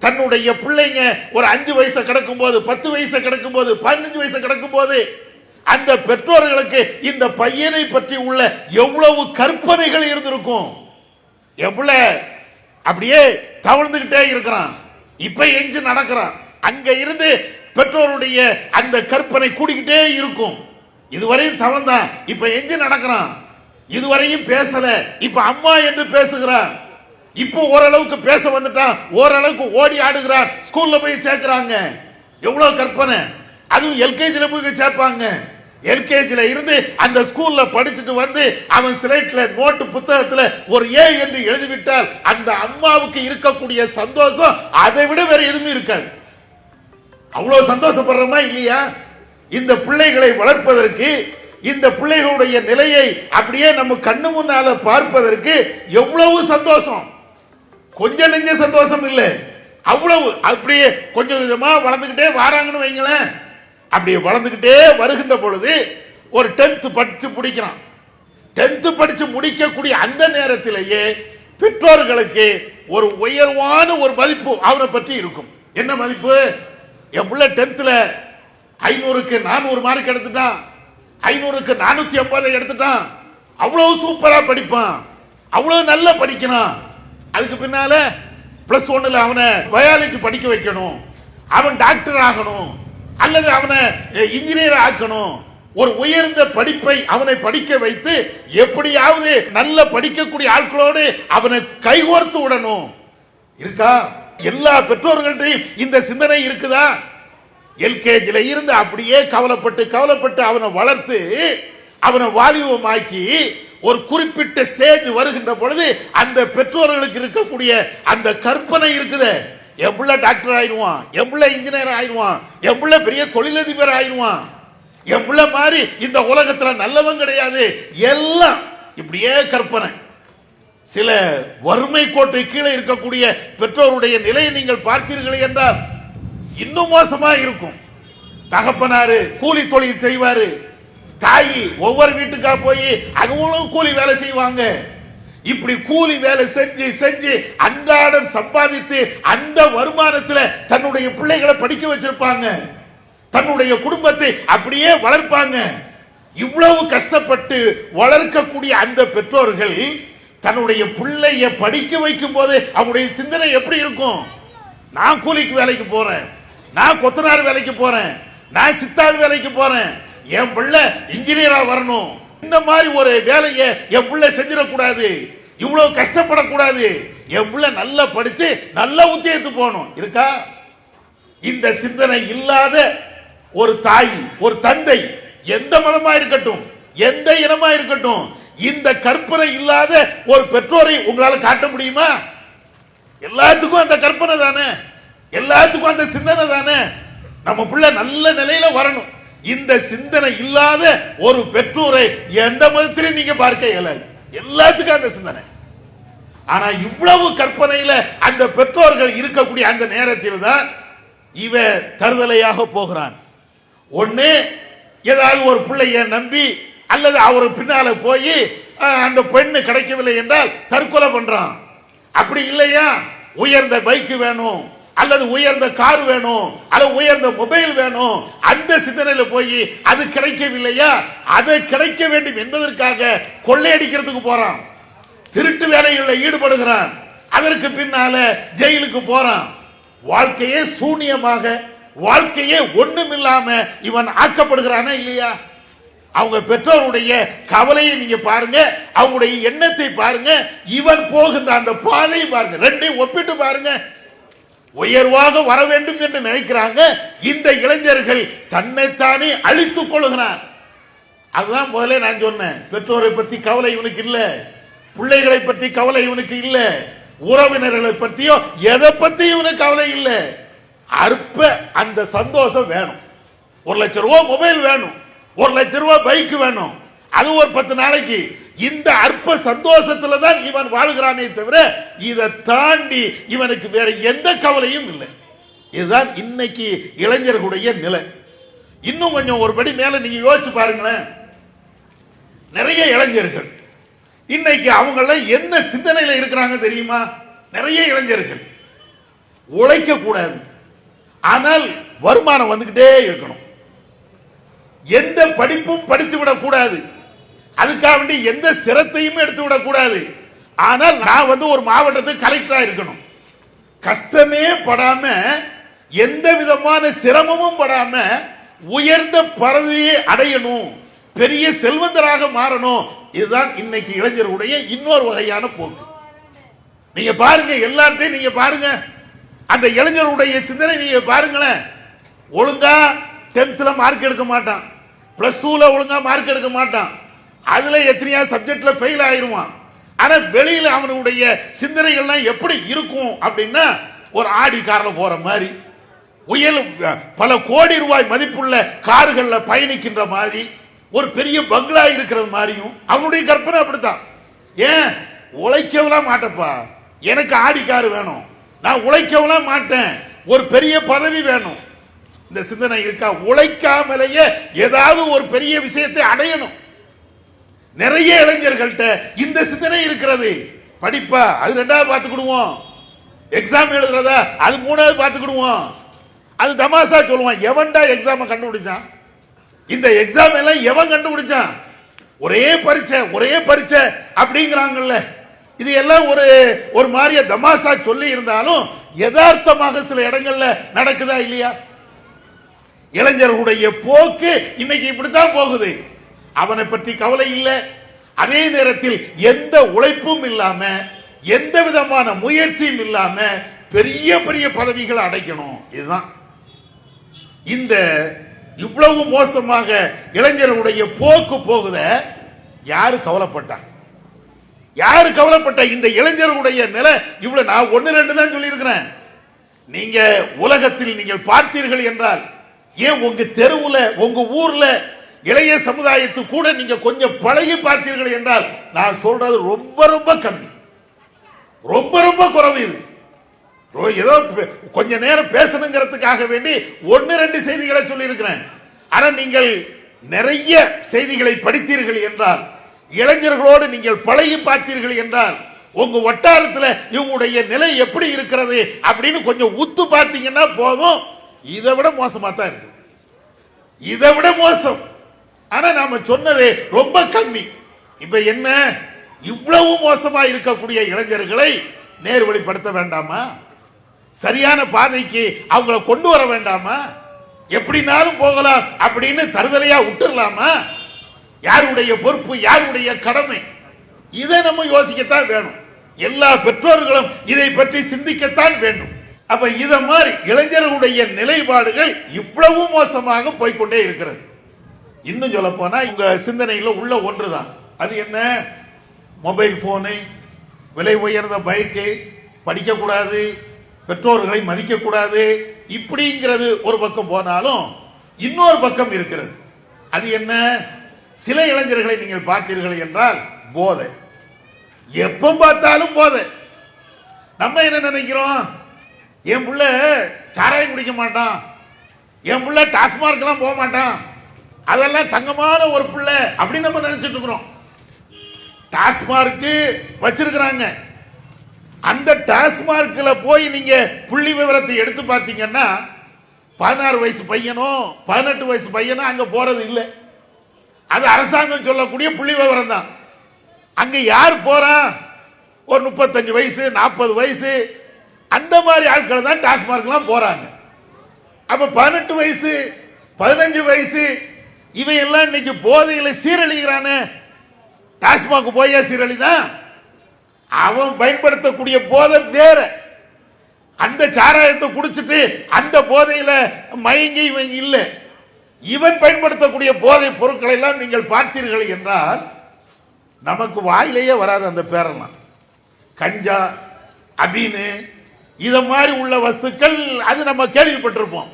தன்னுடைய பிள்ளைங்க ஒரு 5 வயசை கடக்கும் போது, 10 வயசை கடக்கும் போது, 15 வயசை கடக்கும் போது அந்த பெற்றோர்களுக்கு இந்த பையனை பற்றி உள்ள எவ்வளவு கற்பனைகள் இருந்திருக்கும். எவ்வளவு அப்படியே தவழ்ந்துகிட்டே இருக்கிறான், இப்ப எஞ்சி நடக்கிறான். அங்க இருந்து பெற்றோருடைய அந்த கற்பனை கூடிக்கிட்டே இருக்கும். இதுவரையும் தவழ்ந்தான், இப்ப எஞ்சி நடக்கிறான். இதுவரையும் பேசல, இப்ப அம்மா என்று பேசுகிறான். இப்போ ஓரளவுக்கு பேச வந்துட்டான், ஓரளவுக்கு ஓடி ஆடுகிறான். ஸ்கூல்ல போய் சேர்க்கிறாங்க. எவ்வளவு கற்பனை. அதுவும் எல்கேஜில போய் சேர்ப்பாங்க. எல்கேஜில இருந்து அந்த ஸ்கூல்ல படிச்சுட்டு வந்து அவன் ஸ்லேட்ல நோட்டு புத்தகத்துல ஒரு ஏ என்று எழுதிவிட்டால் அந்த அம்மாவுக்கு இருக்கக்கூடிய சந்தோஷம் அதை விட வேற எதுவுமே இருக்காது. அவ்வளவு சந்தோஷப்படுறோமா இல்லையா? இந்த பிள்ளைகளை வளர்ப்பதற்கு, இந்த பிள்ளைகளுடைய நிலையை அப்படியே நம்ம கண்ணு முன்னால பார்ப்பதற்கு எவ்வளவு சந்தோஷம். கொஞ்சம் நெஞ்ச சந்தோஷம் இல்லை, அவ்வளவு. அப்படியே கொஞ்சம் கொஞ்சமா வளர்ந்துகிட்டே வராங்கன்னு வைங்களேன். அப்படியே வளர்ந்துகிட்டே வருகின்ற பொழுது ஒரு 10th படிச்சு முடிக்கிறான். 10th படிச்சு முடிக்கக்கூடிய அந்த நேரத்திலேயே பெற்றோர்களுக்கு ஒரு உயர்வான ஒரு மதிப்பு அவனை பற்றி இருக்கும். என்ன மதிப்பு? என் பிள்ளை 10th 500க்கு 400 மார்க் எடுத்துட்டான், 500க்கு 450 எடுத்துட்டான், அவ்வளவு சூப்பரா படிப்பான், அவ்வளவு நல்லா படிக்கிறான். அதுக்கு பின்னால +1 அவனை பயாலஜி படிக்க வைக்கணும், அவன் டாக்டர் ஆகணும் அல்லது அவனை இன்ஜினியர் ஆக்கணும். ஒரு உயர்ந்த படிப்பை அவனை படிக்க வைத்து எப்படியாவது நல்ல படிக்கக்கூடிய ஆட்களோடு அவனை கைகோர்த்து விடணும். இருக்கா? எல்லா பெற்றோர்கள்டையும் இந்த சிந்தனை இருக்குதா? எல்கேஜில இருந்து அப்படியே கவலைப்பட்டு கவலைப்பட்டு அவனை வளர்த்து அவனை வாலிபமாக்கி ஒரு குறிப்பிட்ட ஸ்டேஜ் வருகின்ற பொழுது அந்த பெற்றோர்களுக்கு இருக்கக்கூடிய அந்த கற்பனை இருக்குது. என் பிள்ளை டாக்டர் ஆயிடுவான், என் பிள்ளை இன்ஜினியர் ஆயிடுவான், என் பிள்ளை பெரிய தொழிலதிபர் ஆயிடுவான், என் பிள்ளை மாதிரி இந்த உலகத்துல நல்லவன் கிடையாது. எல்லாம் இப்படியே கற்பனை. சில வறுமை கோட்டை கீழே இருக்கக்கூடிய பெற்றோருடைய நிலையை நீங்கள் பார்த்தீர்கள் என்றால் இன்னும் மோசமா இருக்கும். தகப்பனாரு கூலி தொழில் செய்வாரு, தாயி ஒவ்வொரு வீட்டுக்கா போய் அவங்களும் கூலி வேலை செய்வாங்க. இப்படி கூலி வேலை செஞ்சு செஞ்சு அன்றாடம் சம்பாதித்து அந்த வருமானத்தில் தன்னுடைய பிள்ளைகளை படிக்க வச்சிருப்பாங்க, தன்னுடைய குடும்பத்தை அப்படியே வளர்ப்பாங்க. இவ்வளவு கஷ்டப்பட்டு வளர்க்கக்கூடிய அந்த பெற்றோர்கள் தன்னுடைய பிள்ளைய படிக்க வைக்கும் போது அவங்களுடைய சிந்தனை எப்படி இருக்கும்? நான் கூலிக்கு வேலைக்கு போறேன், நான் கொத்தனார் வேலைக்கு போறேன், நான் சித்தாள் வேலைக்கு போறேன், என் பிள்ளை இன்ஜினியரா வரணும், இந்த மாதிரி ஒரு வேலையை என் பிள்ளை செஞ்சிடக்கூடாது, இவ்வளவு கஷ்டப்படக்கூடாது, என் பிள்ளை நல்லா படிச்சு நல்ல உத்தியோகத்துக்கு போகணும். இருக்கா? இந்த சிந்தனை இல்லாத ஒரு தாய், ஒரு தந்தை, எந்த மதமா இருக்கட்டும், எந்த இனமா இருக்கட்டும், இந்த கற்பனை இல்லாத ஒரு பெற்றோரை உங்களால காட்ட முடியுமா? எல்லாத்துக்கும் அந்த கற்பனை தானே, எல்லாத்துக்கும் அந்த சிந்தனை தானே. நம்ம பிள்ளை நல்ல நிலையில வரணும். இந்த சிந்தனை இல்லாத ஒரு பெற்றோரை எந்த மதத்திலும் நீங்க பார்க்க இயலாது. எல்லாத்துக்கும் அந்த சிந்தனை. ஆனா இவ்வளவு கற்பனையில அந்த பெற்றோர்கள் இருக்கக்கூடிய அந்த நேரத்தில் தான் இவன் தருதலையாக போகிறான். ஒண்ணு ஏதாவது ஒரு பிள்ளைய நம்பி அல்லது அவர் பின்னால போய் அந்த பெண்ணு கிடைக்கவில்லை என்றால் தற்கொலை பண்றான். அப்படி இல்லையா உயர்ந்த பைக் வேணும் அல்லது உயர்ந்த கார் வேணும் அல்லது உயர்ந்த மொபைல் வேணும், அந்த சிந்தனையில போய் அது கிடைக்கவில்லையா அது கிடைக்க வேண்டும் என்பதற்காக கொள்ளையடிக்கிறதுக்கு போறான், திருட்டு வேலைகளில் ஈடுபடுகிறான், அதற்கு பின்னால ஜெயிலுக்கு போறான். வாழ்க்கையே சூனியமாக, வாழ்க்கையே ஒண்ணுமில்லாம இவன் ஆக்கப்படுகிறானா இல்லையா? அவங்க பெற்றோருடைய கவலையை நீங்க பாருங்க, அவங்களுடைய எண்ணத்தை பாருங்க, இவன் போகின்ற அந்த பாதையை பாருங்க, ரெண்டையும் ஒப்பிட்டு பாருங்க. உயர்வாக வர வேண்டும் என்று நினைக்கிறாங்க இந்த இளைஞர்கள், தன்னைத்தானே அழித்துக் கொள்கிறார். அதுதான் முதல்ல நான் சொன்னேன். பெற்றோரை பத்தி கவலை இவனுக்கு இல்ல, பிள்ளைகளை பற்றி கவலை இவனுக்கு இல்ல, உறவினர்களை பற்றியோ எதை பத்தி இவனுக்கு கவலை இல்ல. அற்ப அந்த சந்தோஷம் வேணும். 1 லட்சம் ரூபாய் மொபைல் வேணும், 1 லட்சம் ரூபாய் பைக் வேணும், அது ஒரு 10 நாளைக்கு. இந்த அற்ப சந்தோஷத்துல தான் இவன் வாழ்கிறானே தவிர இதை தாண்டி இவனுக்கு வேற எந்த கவலையும் இல்லை. இதுதான் இன்னைக்கு இளைஞர்களுடைய நிலை. இன்னும் கொஞ்சம் ஒரு படி மேல நீங்க யோசிச்சு பாருங்களேன். நிறைய இளைஞர்கள் இன்னைக்கு அவங்கள என்ன சிந்தனையில இருக்கிறாங்க தெரியுமா? நிறைய இளைஞர்கள் உழைக்க கூடாது, ஆனால் வருமானம் வந்துகிட்டே இருக்கணும். எந்த படிப்பும் படித்து விடக் கூடாது, அதுக்காக வேண்டி எந்த சிரத்தையும் எடுத்து விடக் கூடாது. ஆனால் நான் ஒரு மாவட்டத்துக்கு கலெக்டரா இருக்கணும், கஷ்டமே படாம எந்த விதமான சிரமமும் படாம உயர்ந்த பதவியை அடையணும், பெரிய செல்வந்தராக மாறணும். இதுதான் இன்னைக்கு இளைஞர்களுடைய இன்னொரு வகையான போக்கு. நீங்க பாருங்க, எல்லார்ட்டையும் நீங்க பாருங்க, அந்த இளைஞருடைய சிந்தனை நீங்க பாருங்களேன். ஒழுங்கா 10th மார்க் எடுக்க மாட்டான், +2 ஒழுங்கா மார்க் எடுக்க மாட்டான், அதுல எத்தனையா சப்ஜெக்ட்ல ஃபெயில் ஆயிருவான். ஆனா வெளியில அவனுடைய சிந்தனைகள்லாம் எப்படி இருக்கும் அப்படின்னா, ஒரு ஆடி கார்ல போற மாதிரி, பல கோடி ரூபாய் மதிப்புள்ள கார்கள்ல பயணிக்கின்ற மாதிரி, ஒரு பெரிய பங்களா இருக்கிறது மாதிரியும் அவனுடைய கற்பனை அப்படித்தான். ஏன் உழைக்கலாம் மாட்டப்பா, எனக்கு ஆடி கார் வேணும், நான் உழைக்கலாம் மாட்டேன், ஒரு பெரிய பதவி வேணும். இந்த சிந்தனை இருக்கா? உழைக்காமலேயே ஏதாவது ஒரு பெரிய விஷயத்தை அடையணும். நிறைய இளைஞர்கள்ட்ட இந்த சிந்தனை இருக்கிறது. படிப்பா அது 2வது பார்த்துக்கிடுவோம், எக்ஸாம் எழுதுறதா அது 3வது பார்த்துக்கிடுவோம். அது தமாசா சொல்லுவான், எவன்டா எக்ஸாம கண்டுபிடிச்சான், இந்த எக்ஸாம் எல்லாம் எவன் கண்டுபிடிச்சான், ஒரே பரீட்சை அப்படிங்கிறாங்கல்ல. இது எல்லாம் ஒரு மாதிரியா தமாசா சொல்லி இருந்தாலும் யதார்த்தமாக சில இடங்கள்ல நடக்குதா இல்லையா? இளைஞர்களுடைய போக்கு இன்னைக்கு இப்படித்தான் போகுது. அவனை பற்றி கவலை இல்லை, அதே நேரத்தில் எந்த உழைப்பும் இல்லாம எந்த விதமான முயற்சியும் இல்லாம பெரிய பெரிய பதவிகளை அடைக்கணும். இதுதான் இந்த இவ்வளவு மோசமாக இளைஞர்களுடைய போக்கு போகுத. யாரு கவலைப்பட்டா? யாரு கவலைப்பட்ட? இந்த இளைஞர்களுடைய நிலை இவ்வளவு. நான் 1-2 தான் சொல்லி இருக்கிறேன். நீங்க உலகத்தில் நீங்கள் பார்த்தீர்கள் என்றால், ஏன் உங்க தெருவுல உங்க ஊர்ல இளைய சமுதாயத்து கூட நீங்க கொஞ்சம் பழகி பார்த்தீர்கள் என்றால், நான் சொல்றது ரொம்ப ரொம்ப கம்மி, ரொம்ப ரொம்ப குறைவு. இது ஏதோ கொஞ்ச நேரம் பேசணுங்கிறதுக்காக வேண்டி 1-2 செய்திகளை சொல்லி இருக்கிறேன். ஆனா நீங்கள் நிறைய செய்திகளை படித்தீர்கள் என்றால், இளைஞர்களோடு நீங்கள் பழகி பார்த்தீர்கள் என்றால், உங்க வட்டாரத்தில் இவங்களுடைய நிலை எப்படி இருக்கிறது அப்படின்னு கொஞ்சம் உத்து பார்த்தீங்கன்னா போதும். இதை விட மோசமா தான் இருக்கு, இதை விட மோசம். ஆனா நாம சொன்னது ரொம்ப கம்மி. இப்ப என்ன, இவ்வளவு மோசமா இருக்கக்கூடிய இளைஞர்களை நேர்வழிப்படுத்த வேண்டாமா? சரியான பாதைக்கு அவங்கள கொண்டு வர வேண்டாமா? எப்படினாலும் போகலாம் அப்படின்னு தருதலையா விட்டுடலாமா? யாருடைய பொறுப்பு, யாருடைய கடமை? இதை நம்ம யோசிக்கத்தான் வேணும். எல்லா பெற்றோர்களும் இதை பற்றி சிந்திக்கத்தான் வேண்டும். அப்ப இத மாதிரி இளைஞர்களுடைய நிலைப்பாடுகள் இவ்வளவு மோசமாக போய்கொண்டே இருக்கிறது. இன்னும் சொல்ல போனா உங்க சிந்தனையில உள்ள ஒன்றுதான். அது என்ன? மொபைல் போனு, விலை உயர்ந்த பைக்கு, படிக்க கூடாது, பெற்றோர்களை மதிக்க கூடாது, இப்படிங்கிறது ஒரு பக்கம் போனாலும் இன்னொரு பக்கம் இருக்கிறது. அது என்ன? சில இளைஞர்களை நீங்கள் பார்த்தீர்கள் என்றால் போதை, எப்ப பார்த்தாலும் போதை. நம்ம என்ன நினைக்கிறோம்? என் புள்ள சாராயம் குடிக்க மாட்டான், என் புள்ள டாஸ்மார்க் எல்லாம் போக மாட்டான், அதெல்லாம் தங்கமான ஒரு புள்ள அப்படின்னு நம்ம நினைச்சிட்டு இருக்கிறோம். டாஸ்மார்க் வச்சிருக்கிறாங்க. அந்த டாஸ்மார்க்ல போய் நீங்க புள்ளி விவரத்தை எடுத்து பார்த்தீங்கன்னா 16 வயசு பையனோ 18 வயசு பையனோ அங்க போறது இல்லை. அது அரசாங்கம் சொல்லக்கூடிய புள்ளி விவரம் தான். அங்க யார் போறா? ஒரு 35 வயசு 40 வயசு அந்த மாதிரி ஆட்கள் தான் டாஸ்மார்க்லாம் போறாங்க. அப்ப 18 வயசு 15 வயசு இவையெல்லாம் இன்னைக்கு போதையில சீரழிகிறானே. டாஸ்மாக் போய் சீரழிதான். அவன் பயன்படுத்தக்கூடிய போதை வேற. அந்த சாராயத்தை குடிச்சிட்டு அந்த போதையில மயங்கி இவங்க இல்லை. இவன் பயன்படுத்தக்கூடிய போதை பொருட்களை எல்லாம் நீங்கள் பார்த்தீர்கள் என்றால் நமக்கு வாயிலேயே வராது அந்த பேரெல்லாம். கஞ்சா, அபீனு, இத மாதிரி உள்ள வஸ்துக்கள் அது நம்ம கேள்விப்பட்டிருப்போம்.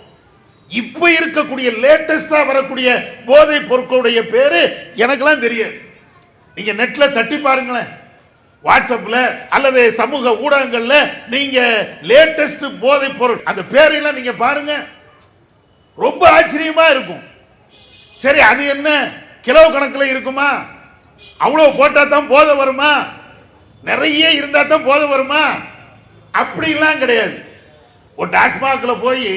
இப்ப இருக்கக்கூடிய லேட்டஸ்டா வரக்கூடிய போதை பொருட்களுடைய பேரு எனக்கெல்லாம் தெரியாது. நீங்க நெட்ல தட்டி பாருங்களேன், வாட்ஸ்அப்ல அல்லது சமூக ஊடகங்கள்ல நீங்க லேட்டஸ்ட் போதை பொருள் அந்த பேரெல்லாம் நீங்க பாருங்க, ரொம்ப ஆச்சரியமா இருக்கும். சரி, அது என்ன கிலோ கணக்கில் இருக்குமா? அவ்வளவு போட்டா தான் போதை வருமா? நிறைய இருந்தா தான் போதை வருமா? அப்படிலாம் கிடையாது. ஒரு டாஸ்மாக்ல போய்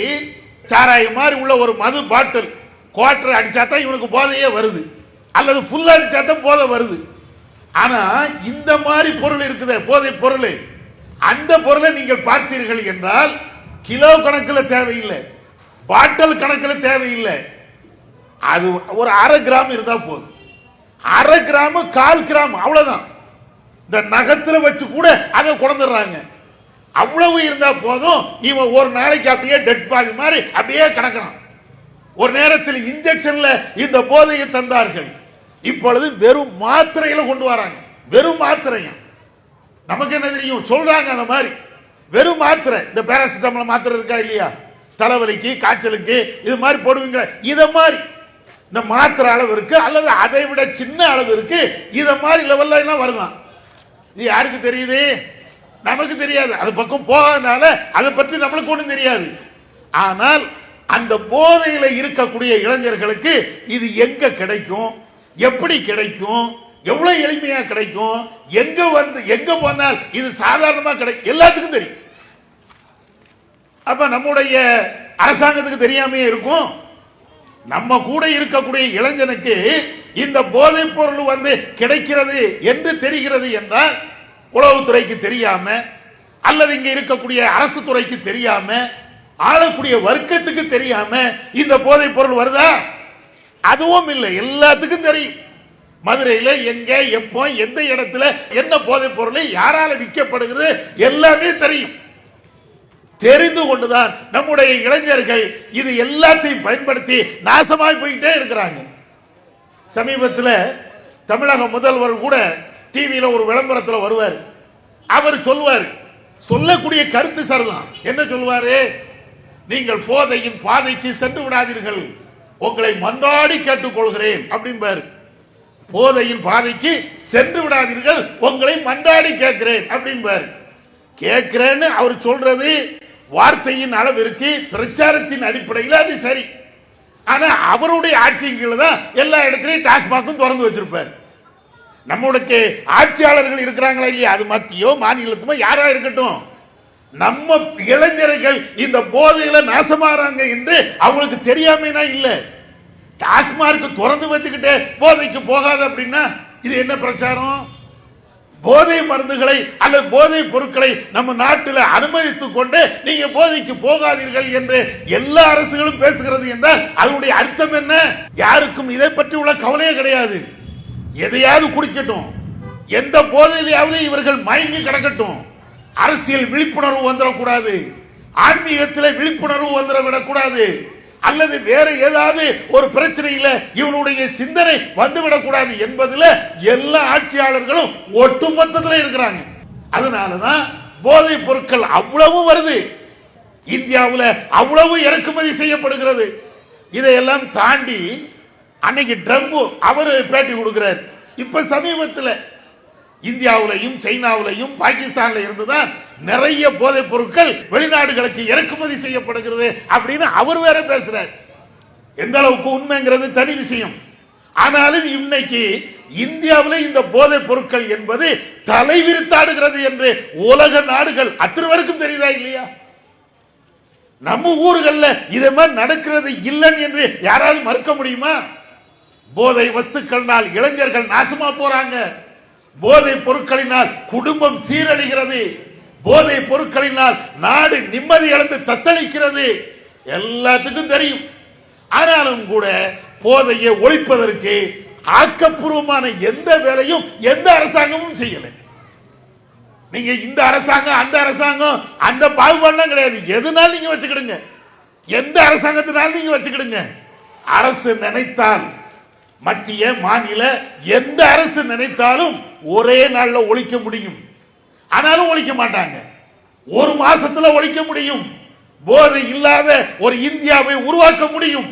சாராய மாதிரி உள்ள ஒரு மது பாட்டில் குவார்டர் அடிச்சா தான் இவனுக்கு போதையே வருது, அல்லது ஃபுல்லா அடிச்சா தான் போதை வருது. ஆனா இந்த மாதிரி பொருள் இருக்குது, போதை பொருள். அந்த பொருளை நீங்கள் பார்த்தீர்கள் என்றால் கிலோ கணக்கில் தேவையில்லை, பாட்டில் கணக்கில் தேவையில்லை. அது ஒரு 1/2 கிராம் இருந்தா போதும். 1/2 கிராம் 1/4 கிராம் அவ்வளவுதான். இந்த நகத்துல வச்சு கூட அதை கொண்டுறாங்க. அவ்வளவு இருந்தா போதும். இவன் ஒரு நாளைக்கு அப்படியே டெட் பாடி மாதிரி அப்படியே கிடக்கிறான். ஒரு நேரத்தில் இன்ஜெக்ஷன்ல இந்த போதையை தந்தார்கள், இப்பொழுது வெறும் மாத்திரையில கொண்டு வராங்க. வெறும் மாத்திரையும் நமக்கு என்ன தெரியும் சொல்றாங்க, அந்த மாதிரி வெறும் மாத்திரை. இந்த பேராசிட்டமால் மாத்திரை இருக்கா இல்லையா, தலைவலிக்கு காய்ச்சலுக்கு இது மாதிரி போடுவீங்க, இத மாதிரி இந்த மாத்திரை அளவு இருக்கு, அல்லது அதை விட சின்ன அளவு இருக்கு. இத மாதிரி லெவல்ல எல்லாம் வருதான். இது யாருக்கு தெரியுது? நமக்கு தெரியாது. அது பக்கம் போகாதனால அதை பற்றி நம்மளுக்கு ஒன்றும் தெரியாது. ஆனால் அந்த போதையில இருக்கக்கூடிய இளைஞர்களுக்கு இது எங்க கிடைக்கும், எப்படி கிடைக்கும், எவ்வளவு எளிமையா கிடைக்கும், எங்க வந்து எங்க போனால் இது சாதாரணமா கிடைக்கும், எல்லாத்துக்கும் தெரியும். அப்ப நம்முடைய அரசாங்கத்துக்கு தெரியாமையே இருக்கும். நம்ம கூட இருக்கக்கூடிய இளைஞனுக்கு இந்த போதைப் பொருள் வந்து கிடைக்கிறது என்று தெரிகிறது என்றால், உளவுத்துறைக்கு தெரியாம அல்லது இங்க இருக்கக்கூடிய அரசு துறைக்கு தெரியாம ஆளக்கூடிய வர்க்கத்துக்கு தெரியாம இந்த போதைப் பொருள் வருதா? அதுவும் இல்லை, எல்லாத்துக்கும் தெரியும். மதுரையில் எங்க எப்போ எந்த இடத்துல என்ன போதைப் பொருள் யாரால விற்கப்படுகிறது எல்லாமே தெரியும். தெரிந்து கொண்டுதான் நம்முடைய இளைஞர்கள் இது எல்லாத்தையும் பயன்படுத்தி நாசமாய் போயிட்டே இருக்கிறாங்க. சமீபத்தில் தமிழக முதல்வர் கூட டிவியில் ஒரு விளம்பரத்தில் வருவார். அவர் சொல்வார், சொல்லக்கூடிய கருத்து சரிதான். என்ன சொல்வாரு? நீங்கள் போதையின் பாதைக்கு சென்று விடாதீர்கள், உங்களை மன்றாடி கேட்டுக்கொள்கிறேன் அப்படிம்பாரு. போதையின் பாதைக்கு சென்று விடாதீர்கள், உங்களை மன்றாடி கேட்கிறேன் அப்படிம்பாரு. கேட்கிறேன்னு அவர் சொல்றது வார்த்தையின் அளவிற்கு பிரச்சாரத்தின் அடிப்படையில் அது சரி. ஆனா அவருடைய ஆட்சியின் கீழ் தான் எல்லா இடத்திலையும் டாஸ்மாகும் திறந்து வச்சிருப்பார். நம்மளுக்கு ஆட்சியாளர்கள் இருக்கிறாங்களா இல்லையா, அது மத்தியோ மாநிலத்துமோ யாரா இருக்கட்டும், நம்ம இளைஞர்கள் இந்த போதையில நாசமாறாங்க என்று அவங்களுக்கு தெரியாமனா இல்ல. டாஸ்மார்க் திறந்து வச்சுக்கிட்டே போதைக்கு போகாது அப்படின்னா இது என்ன பிரச்சாரம்? போதை மருந்துகளை அல்லது போதை பொருட்களை நம்ம நாட்டில் அனுமதித்துக் கொண்டு நீங்க போதைக்கு போகாதீர்கள் என்று எல்லா அரசுகளும் பேசுகிறது என்றால் அதனுடைய அர்த்தம் என்ன? யாருக்கும் இதை பற்றி உள்ள கவலையே கிடையாது. எதையாவது குடிக்கட்டும், எந்த போதையிலாவது இவர்கள் மயங்கி கிடக்கட்டும், அரசியல் விழிப்புணர்வு வந்துடக்கூடாது, ஆன்மீகத்தில் விழிப்புணர்வு வந்துடக்கூடாது, அல்லது வேற ஏதாவது ஒரு பிரச்சனையில இவனுடைய சிந்தனை வந்துவிடக்கூடாது என்பதில் எல்லா ஆட்சியாளர்களும் ஒட்டுமொத்தத்தில் இருக்கிறாங்க. அதனாலதான் போதை பொருட்கள் அவ்வளவு வருது, இந்தியாவில் அவ்வளவு இறக்குமதி செய்யப்படுகிறது. இதையெல்லாம் தாண்டி அன்னைக்கு ட்ரம்பு அவரு பேட்டி கொடுக்கிறார். இப்ப சமீபத்தில் இந்தியாவிலையும் சைனாவிலையும் பாகிஸ்தான்ல இருந்துதான் நிறைய போதைப் பொருட்கள் வெளிநாடுகளுக்கு இறக்குமதி செய்யப்படுகிறது அப்படின்னு அவர் வேற பேசுறார். எந்த அளவுக்கு உண்மைங்கிறது தனி விஷயம். ஆனாலும் இன்னைக்கு இந்தியாவில் இந்த போதைப் பொருட்கள் என்பது தலைவிரித்தாடுகிறது என்று உலக நாடுகள் அத்தனை பேருக்கும் தெரியுதா இல்லையா? நம்ம ஊர்களில் இதே மாதிரி நடக்கிறது இல்லைன்னு என்று யாராவது மறுக்க முடியுமா? போதை வஸ்துக்களினால் இளைஞர்கள் நாசமா போறாங்க, போதை பொருட்களினால் குடும்பம் சீரழிகிறது, போதை பொருட்களினால் நாடு நிம்மதி இழந்து தத்தளிக்கிறது, எல்லாத்துக்கும் தெரியும். ஆனாலும் கூட போதையை ஒழிப்பதற்கு ஆக்கப்பூர்வமான எந்த வேலையும் எந்த அரசாங்கமும் செய்யல. நீங்க இந்த அரசாங்கம் அந்த அரசாங்கம் அந்த பாகுபாடுலாம் கிடையாது. எதுனாலும் நீங்க வச்சுக்கிடுங்க, எந்த அரசாங்கத்தினாலும் நீங்க வச்சுக்கிடுங்க. அரசு நினைத்தால், மத்திய மாநில எந்த அரசு நினைத்தாலும் ஒரே நாள்ல ஒழிக்க முடியும். ஆனாலும் ஒழிக்க மாட்டாங்க. ஒரு மாசத்துல ஒழிக்க முடியும். போதை இல்லாத ஒரு இந்தியாவை உருவாக்க முடியும்.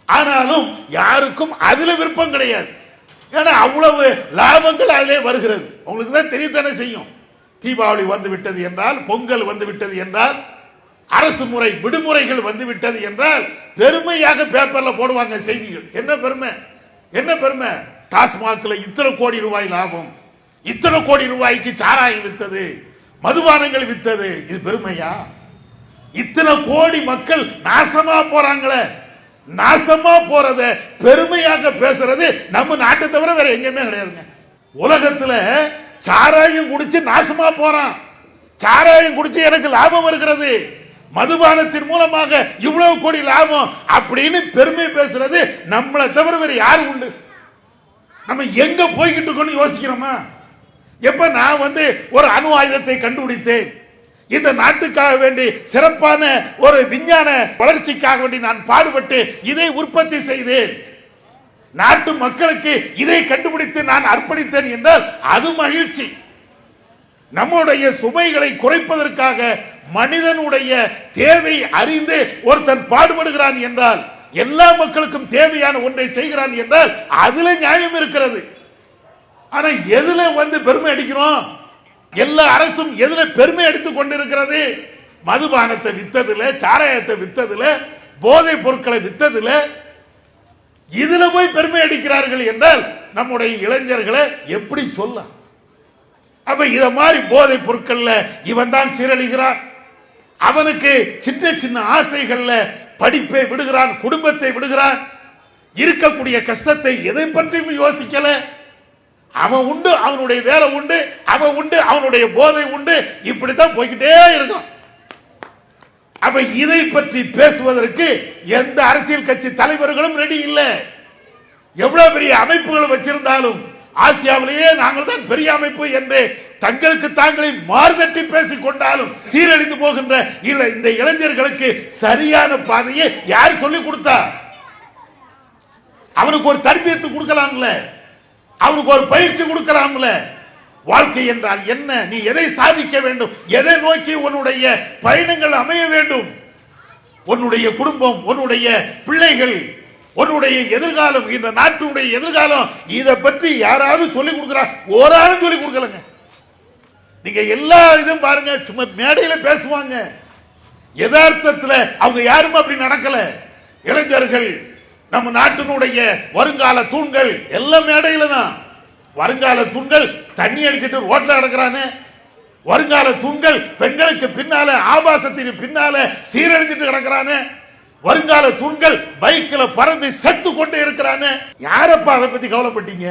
ஆனாலும் யாருக்கும் அதுல விருப்பம் கிடையாது. ஏன்னா அவ்வளவு லாபங்கள் அதிலே வருகிறது. உங்களுக்கு தான் தெரியத்தானே செய்யும். தீபாவளி வந்து விட்டது என்றால், பொங்கல் வந்து விட்டது என்றால், அரசு முறை விடுமுறைகள் வந்து விட்டது என்றால் பெருமையாக பேப்பர்ல போடுவாங்க செய்திகள். என்ன பெருமை, என்ன பெருமை? டாஸ்மாக்ல இத்தனை கோடி ரூபாய் லாபம், இத்தனை கோடி ரூபாய்க்கு சாராயம் வித்தது, மதுபானங்கள் வித்தது. இது பெருமையா? இத்தனை கோடி மக்கள் நாசமா போறாங்களே, நாசமா போறத பெருமையாக பேசுறது நம்ம நாட்டை தவிர வேற எங்கேயுமே கிடையாதுங்க. உலகத்துல சாராயம் குடிச்சு நாசமா போறான். சாராயம் குடிச்சு எனக்கு லாபம் வருகிறது, மதுபானத்தின் மூலமாக இவ்வளவு கோடி லாபம் அப்படின்னு பெருமை பேசுறது நம்மளை தவிர வேற யாரு உண்டு? நம்ம எங்க போய்கிட்டு இருக்கோம்னு யோசிக்கிறோமா? எப்ப நான் ஒரு அணு ஆயுதத்தை கண்டுபிடித்தேன், இந்த நாட்டுக்காக வேண்டி சிறப்பான ஒரு விஞ்ஞான வளர்ச்சிக்காக வேண்டி நான் பாடுபட்டு இதை உற்பத்தி செய்தேன், நாட்டு மக்களுக்கு இதை கண்டுபிடித்து நான் அர்ப்பணித்தேன் என்றால் அது மகிழ்ச்சி. நம்முடைய சுமைகளை குறைப்பதற்காக மனிதனுடைய தேவை அறிந்து ஒருத்தன் பாடுபடுகிறான் என்றால், எல்லா மக்களுக்கும் தேவையான ஒன்றை செய்கிறான் என்றால் அதுல நியாயம் இருக்கிறது. ஆனா எதுல பெருமை அடிக்கிறோம்? எல்லா அரசும் எதுல பெருமை அடித்துக் கொண்டிருக்கிறது? மதுபானத்தை வித்ததுல, சாராயத்தை வித்ததுல, போதை பொருட்களை வித்ததுல, இதுல போய் பெருமை அடிக்கிறார்கள் என்றால் நம்முடைய இளைஞர்களை எப்படி சொல்ல? அப்ப இத மாதிரி போதை பொருட்கள்ல இவன் தான் சீரழிகிறான். அவனுக்கு சின்ன சின்ன ஆசைகள்ல படிப்பை விடுகிறான், குடும்பத்தை விடுகிறான், இருக்கக்கூடிய கஷ்டத்தை எதை பற்றியும் யோசிக்கல. அவன் உண்டு, அவனுடைய வேலை உண்டு, அவன் உண்டு, அவனுடைய போதை உண்டு, இப்படித்தான் போய்கிட்டே இருக்கான். அப்ப இதை பற்றி பேசுவதற்கு எந்த அரசியல் கட்சி தலைவர்களும் ரெடி இல்லை. எவ்வளவு பெரிய அமைப்புகள் வச்சிருந்தாலும், ஆசியாவிலேயே நாங்கள் தான் பெரிய அமைப்பு என்று தங்களுக்கு தாங்களே மாறுதட்டி பேசிக் கொண்டாலும் சீரழிந்து போகின்ற இந்த இளைஞர்களுக்கு சரியான பாதையை யார் சொல்லிக் கொடுத்தா? அவனுக்கு ஒரு தர்பியத்து கொடுக்கலாம்ல, அவனுக்கு ஒரு பயிற்சி கொடுக்கலாம்ல. வாழ்க்கை என்றால் என்ன, நீ எதை சாதிக்க வேண்டும், எதை நோக்கி உன்னுடைய பயணங்கள் அமைய வேண்டும், உன்னுடைய குடும்பம், உன்னுடைய பிள்ளைகள், உன்னுடைய எதிர்காலம், இந்த நாட்டுடைய எதிர்காலம், இதை பற்றி யாராவது சொல்லிக் கொடுக்கிறா? ஒரு ஆளும் சொல்லிக் கொடுக்கலங்க. நீங்க எல்லா இதுவும் பாருங்க, சும்மா மேடையில பேசுவாங்க, யதார்த்தத்தில் அவங்க யாரும் அப்படி நடக்கல. இளைஞர்கள் நம்ம நாட்டினுடைய வருங்கால தூண்கள் எல்லாம் மேடையில தான். வருங்கால தூண்கள் தண்ணி அடிச்சிட்டு ரோட்ல கிடக்குறானே, வருங்கால தூண்கள் பெண்களுக்கு பின்னால, ஆபாசத்திற்கு பின்னால சீரழிஞ்சிட்டு கிடக்குறானே, வருங்கால தூண்கள் பைக்ல பறந்து செத்து கொண்டு இருக்கிறானே. யாரப்பா அதை பத்தி கவலைப்பட்டீங்க?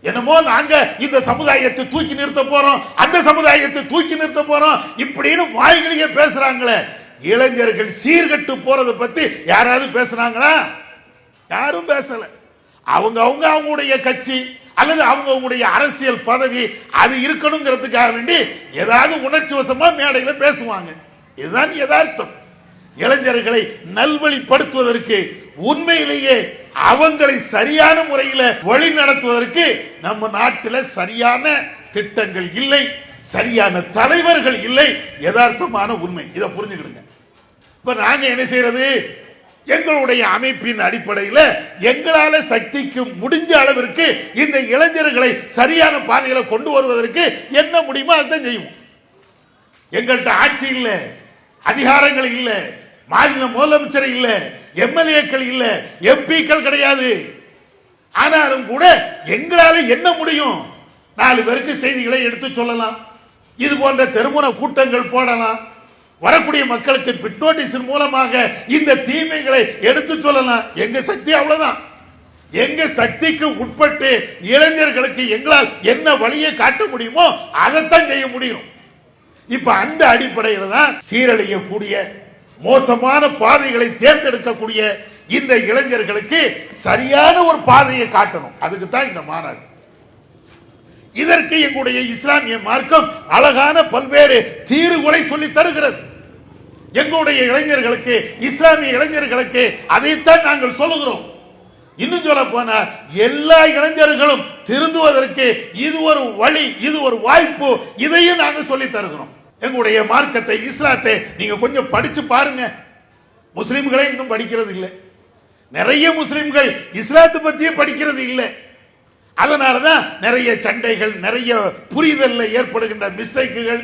என்னமோ நாங்க இந்த சமுதாயத்தை தூக்கி நிறுத்த போறோம், அந்த சமுதாயத்தை தூக்கி நிறுத்த போறோம் இப்படின்னு வாய்களிலே பேசுறாங்களே. இளைஞர்கள் சீர்கட்டு போறதை பத்தி யாராவது பேசுறாங்களா? யாரும் பேசல. அவங்களுடைய கட்சி அல்லது அவங்களுடைய அரசியல் பதவி அது இருக்கணுங்கிறதுக்காக வேண்டி ஏதாவது உணர்ச்சி வசமா மேடையில பேசுவாங்க. இதுதான் யதார்த்தம். இளைஞர்களை நல்வழிப்படுத்துவதற்கு, உண்மையிலேயே அவங்களை சரியான முறையில் வழி நடத்துவதற்கு நம்ம நாட்டில் சரியான திட்டங்கள் இல்லை, சரியான தலைவர்கள் இல்லை. யதார்த்தமான உண்மை. இதை புரிஞ்சுக்கிடுங்க. இப்ப நாங்க என்ன செய்யறது? எங்களுடைய அமைப்பின் அடிப்படையில் எங்களால சக்திக்கு முடிஞ்ச அளவிற்கு இந்த இளைஞர்களை சரியான பாதையில கொண்டு வருவதற்கு என்ன முடியுமோ அதான் செய்வோம். எங்கள்கிட்ட ஆட்சி இல்லை, அதிகாரங்கள் இல்லை, மாநில முதலமைச்சர் இல்ல, எம்எல்ஏக்கள் இல்ல, எம்பிக்கள் கிடையாது. ஆனாலும் கூட எங்களால என்ன முடியும்? 4 பேருக்கு செய்திகளை எடுத்து சொல்லலாம், இது போன்ற தெருமுன கூட்டங்கள் போடலாம், வரக்கூடிய மக்களுக்கு பிட் நோட்டீஸ் மூலமாக இந்த தீமைகளை எடுத்து சொல்லலாம். எங்க சக்தி அவ்வளவுதான். எங்க சக்திக்கு உட்பட்டு இளைஞர்களுக்கு எங்களால் என்ன வழியை காட்ட முடியுமோ அதைத்தான் செய்ய முடியும். இப்ப அந்த அடிப்படையில் தான் சீரழியக்கூடிய, மோசமான பாதைகளை தேர்ந்தெடுக்கக்கூடிய இந்த இளைஞர்களுக்கு சரியான ஒரு பாதையை காட்டணும். அதுக்கு தான் இந்த மாநாடு. இதற்கு எங்களுடைய இஸ்லாமிய மார்க்கம் அழகான பல்வேறு தீர்வுகளை சொல்லி தருகிறது. எங்களுடைய இளைஞர்களுக்கு, இஸ்லாமிய இளைஞர்களுக்கு அதைத்தான் நாங்கள் சொல்லுகிறோம். இன்னும் சொல்ல போனா எல்லா இளைஞர்களும் திருந்துவதற்கு இது ஒரு வழி, இது ஒரு வாய்ப்பு. இதையும் நாங்கள் சொல்லி தருகிறோம். எங்களுடைய மார்க்கத்தை, இஸ்லாத்தை நீங்க கொஞ்சம் படிச்சு பாருங்க. முஸ்லிம்களே இன்னும் படிக்கிறது இல்லை. நிறைய முஸ்லிம்கள் இஸ்லாத்தை பத்தியே படிக்கிறது இல்லை. அதனாலதான் நிறைய சண்டைகள், நிறைய புரிதல்ல ஏற்படுகின்ற மிஸ்டேக்குகள்.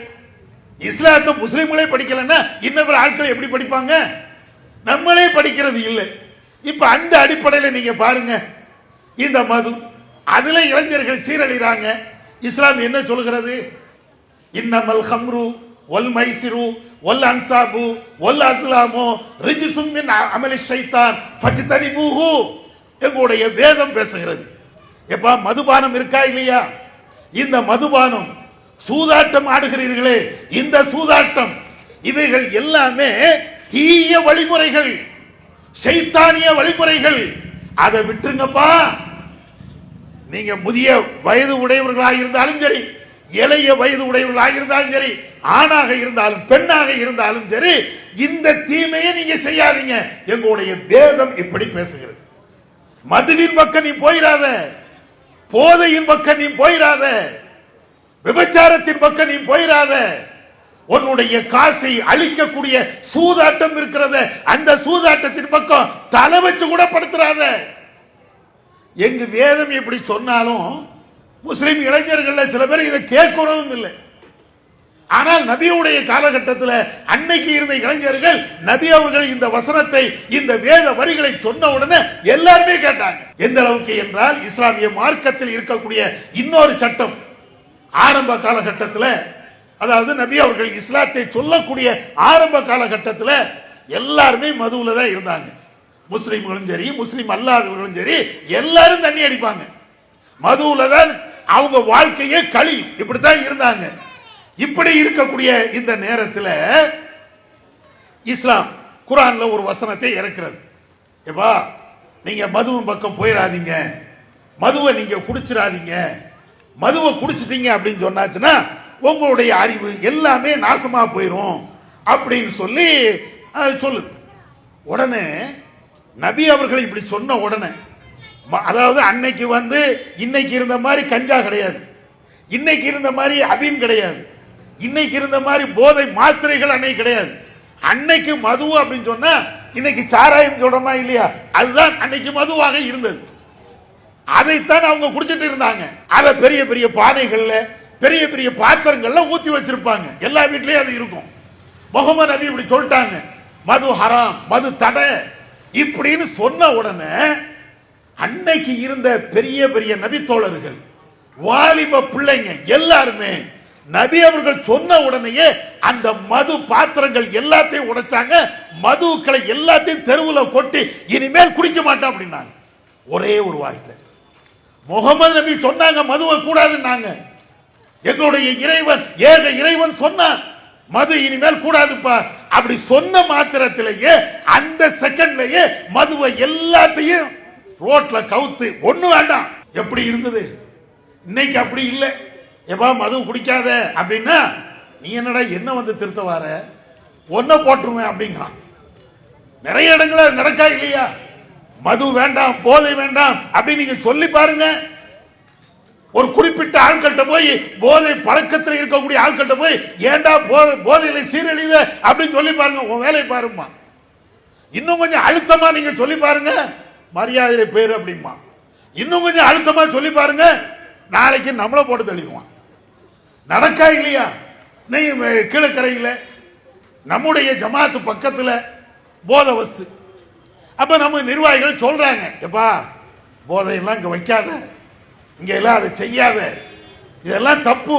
இஸ்லாத்தை முஸ்லிம்களே படிக்கலன்னா இன்னொரு ஆட்கள் எப்படி படிப்பாங்க? நம்மளே படிக்கிறது இல்லை. இப்ப அந்த அடிப்படையில் நீங்க பாருங்க, இந்த மது அதுல இளைஞர்கள் சீரழிறாங்க. இஸ்லாம் என்ன சொல்கிறது? இன்னமல் ஹம்ரு வல் மைசிரு வல் அன்சாபு வல் அஸ்லாமு ரிஜ்சும் மின் அமலி ஷைத்தான் ஃபஜ்தனிபூஹு. எங்களுடைய வேதம் பேசுகிறது. எப்பா மதுபானம் இருக்கா இல்லையா? இந்த மதுபானம், சூதாட்டம் ஆடுகிறீர்களே இந்த சூதாட்டம், இவைகள் எல்லாமே தீய வழிமுறைகள், சைத்தானிய வழிமுறைகள். அதை விட்டுருங்கப்பா. நீங்க முதிய வயது உடையவர்களாக இருந்தாலும் சரி, இளைய வயது உடையவர்களாக இருந்தாலும் சரி, ஆணாக இருந்தாலும் பெண்ணாக இருந்தாலும் சரி, இந்த தீமையை நீங்க செய்யாதீங்க. எங்களுடைய வேதம் இப்படி பேசுகிறது. மதுவின் பக்கம் நீ போயிடாத, போதையின் பக்கம் நீ போயிடாத, விபச்சாரத்தின் பக்கம் நீ போயிடாத. உன்னுடைய காசை அழிக்கக்கூடிய சூதாட்டம் இருக்கிறத, அந்த சூதாட்டத்தின் பக்கம் தலை வச்சு கூட படுத்துறாத. எங்க வேதம் எப்படி சொன்னாலும் முஸ்லிம் இளைஞர்கள் சில பேர் இதை கேட்கிறதும் இல்லை. ஆனால் நபியுடைய காலகட்டத்தில் அன்னைக்கு இருந்த இளைஞர்கள் நபி அவர்கள் இந்த வசனத்தை, இந்த வேத வரிகளை சொன்ன உடனே எல்லாருமே கேட்டாங்க. எந்த அளவுக்கு என்றால், இஸ்லாமிய மார்க்கத்தில் இருக்கக்கூடிய இன்னொரு சட்டம், ஆரம்ப காலகட்டத்தில், அதாவது நபி அவர்கள் இஸ்லாத்தை சொல்லக்கூடிய ஆரம்ப காலகட்டத்தில் எல்லாருமே மதுவில் தான் இருந்தாங்க. முஸ்லிம்களும் சரி, முஸ்லிம் அல்லாதவர்களும் சரி, எல்லாரும் தண்ணி அடிப்பாங்க. மதுவில் தான் அவங்க வாழ்க்கையே கழியும். இப்படித்தான் இருந்தாங்க. இப்படி இருக்கக்கூடிய இந்த நேரத்தில் இஸ்லாம் குர்ஆன்ல ஒரு வசனத்தை இறக்கிறது. எப்பா நீங்க மதுவின் பக்கம் போயிடாதீங்க, மதுவை நீங்க குடிச்சிடாதீங்க. மதுவை குடிச்சிட்டீங்க அப்படின்னு சொன்னாச்சுன்னா உங்களுடைய அறிவு எல்லாமே நாசமா போயிடும் அப்படின்னு சொல்லி சொல்லுது. உடனே நபி அவர்கள் இப்படி சொன்ன உடனே, அதாவது அன்னைக்கு இன்னைக்கு இருந்த மாதிரி கஞ்சா கிடையாது, இன்னைக்கு இருந்த மாதிரி அபீன் கிடையாது, இன்னைக்கு இருந்த மாதிரி போதை மாத்திரைகள் அன்னைக்கு கிடையாது. அன்னைக்கு மது அப்படின்னு சொன்னா இன்னைக்கு சாராயம் சொல்றோமா இல்லையா, அதுதான் அன்னைக்கு மதுவாக இருந்தது. அதைத்தான் அவங்க குடிச்சிட்டு இருந்தாங்க. அதை பெரிய பெரிய பானைகள்ல, பெரிய பெரிய பாத்திரங்கள்ல ஊத்தி வச்சிருப்பாங்க. எல்லா வீட்லயும் அது இருக்கும். முகமது நபி இப்படி சொல்லிட்டாங்க, மது ஹராம், மது தடை இப்படின்னு சொன்ன உடனே அன்னைக்கு இருந்த பெரிய பெரிய நபி தோழர்கள், வாலிப பிள்ளைங்க எல்லாருமே நபி அவர்கள் சொன்ன உடனேயே அந்த மது பாத்திரங்கள் எல்லாத்தையும் உடைச்சாங்க, மதுக்களை எல்லாத்தையும் தெருவில் கொட்டி இனிமேல் குடிக்க மாட்டோம் அப்படின்னாங்க. ஒரே ஒரு வார்த்தை, முகமது நபி சொன்னாங்க மதுவை கூடாதுன்னாங்க. எங்களுடைய இறைவன், ஏக இறைவன் சொன்னான் மது இனிமேல் கூடாதுப்பா. அப்படி சொன்ன மாத்திரத்திலேயே அந்த செகண்ட்லயே மதுவை எல்லாத்தையும் ரோட்ல கவுத்து ஒண்ணு வேண்டாம். எப்படி இருந்தது? இன்னைக்கு அப்படி இல்லை. எப்பா மது குடிக்காத அப்படின்னா நீ என்னடா என்ன திருத்த வார, ஒன்ன போட்டுருவேன் அப்படிங்கிறான். நிறைய இடங்கள நடக்கா இல்லையா? மது வேண்டாம், போதை வேண்டாம் அப்படின்னு நீங்க சொல்லி பாருங்க. ஒரு குறிப்பிட்ட ஆட்கள்கிட்ட போய், போதை பழக்கத்தில் இருக்கக்கூடிய ஆட்கள்கிட்ட போய், ஏண்டா போதையில சீரழித அப்படின்னு சொல்லி பாருங்க, உன் வேலையை பாருமா. இன்னும் கொஞ்சம் அழுத்தமா நீங்க சொல்லி பாருங்க, மரியாதை பேரு அப்படிமா. இன்னும் கொஞ்சம் அழுத்தமா சொல்லி பாருங்க, நாளைக்கு நம்மளை போட்டு தள்ளிடுவான். நடக்கா இல்லையா? நீ கீழக்கரையில் நம்முடைய ஜமாத்து பக்கத்தில் போதை வஸ்து. அப்ப நம்ம நிர்வாகிகள் சொல்றாங்க, எப்பா போதையெல்லாம் இங்க வைக்காத, இங்க எல்லாம் அதை செய்யாத, இதெல்லாம் தப்பு,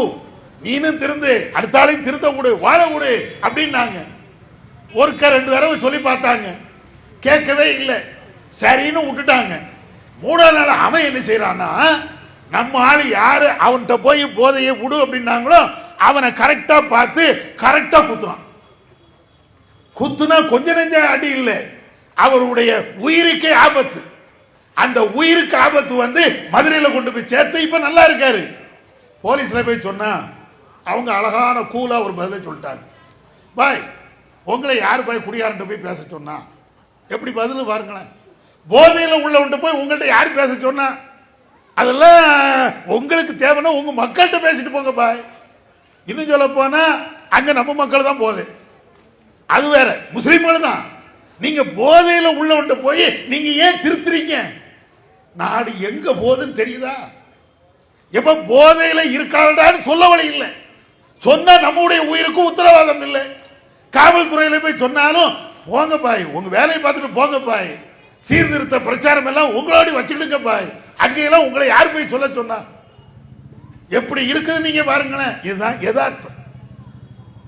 நீனும் திருந்து அடுத்தாலையும் திருத்த விடு, வாழ விடு அப்படின்னாங்க. ஒருக்க ரெண்டு தடவை சொல்லி பார்த்தாங்க, கேட்கவே இல்லை, சரின்னு விட்டுட்டாங்க. மூணாவது நாள் அவன் என்ன செய்யறான்னா, நம்ம ஆளு யாரு அவன்கிட்ட போய் போதையை விடு அப்படின்னாங்களோ அவனை கரெக்டா பார்த்து கரெக்டா குத்துறான். குத்துனா கொஞ்ச நெஞ்ச அடி இல்லை, அவருடைய உயிருக்கே ஆபத்து. அந்த உயிருக்கு ஆபத்து மதுரையில் கொண்டு போய் சேர்த்து இப்ப நல்லா இருக்காரு. போலீஸ்ல போய் சொன்னா அவங்க அழகான கூலா ஒரு பதிலை சொல்லிட்டாங்க, பாய் உங்களை யார் போய் குடியாரன்ட்டு போய் பேச சொன்னா? எப்படி பதில் பாருங்களேன். போதையில் உள்ளவன்ட்டு போய் உங்கள்கிட்ட யார் பேச சொன்னா? அதெல்லாம் உங்களுக்கு தேவைன்னா உங்க மக்கள்கிட்ட பேசிட்டு போங்க பாய். இன்னும் சொல்ல போனா அங்க நம்ம மக்கள் தான் போதை, அது வேற, முஸ்லீம்கள் தான். நீங்க போதையில் உள்ளவன்ட்டு போய் நீங்க ஏன் திருத்துறீங்க? நாடு எங்க போகுதுன்னு தெரியுதா? எப்ப போதையில இருக்காதான்னு சொல்ல வழி இல்லை. சொன்னா நம்முடைய உயிருக்கும் உத்தரவாதம் இல்லை. காவல்துறையில போய் சொன்னாலும் போங்க பாய், உங்க வேலையை பார்த்துட்டு போங்க பாய், சீர்திருத்த பிரச்சாரம் எல்லாம் உங்களோட வச்சுக்கிடுங்க பாய். அங்கெல்லாம் உங்களை யார் போய் சொல்ல சொன்னா? எப்படி இருக்குது நீங்க பாருங்களேன். இதுதான் யதார்த்தம்.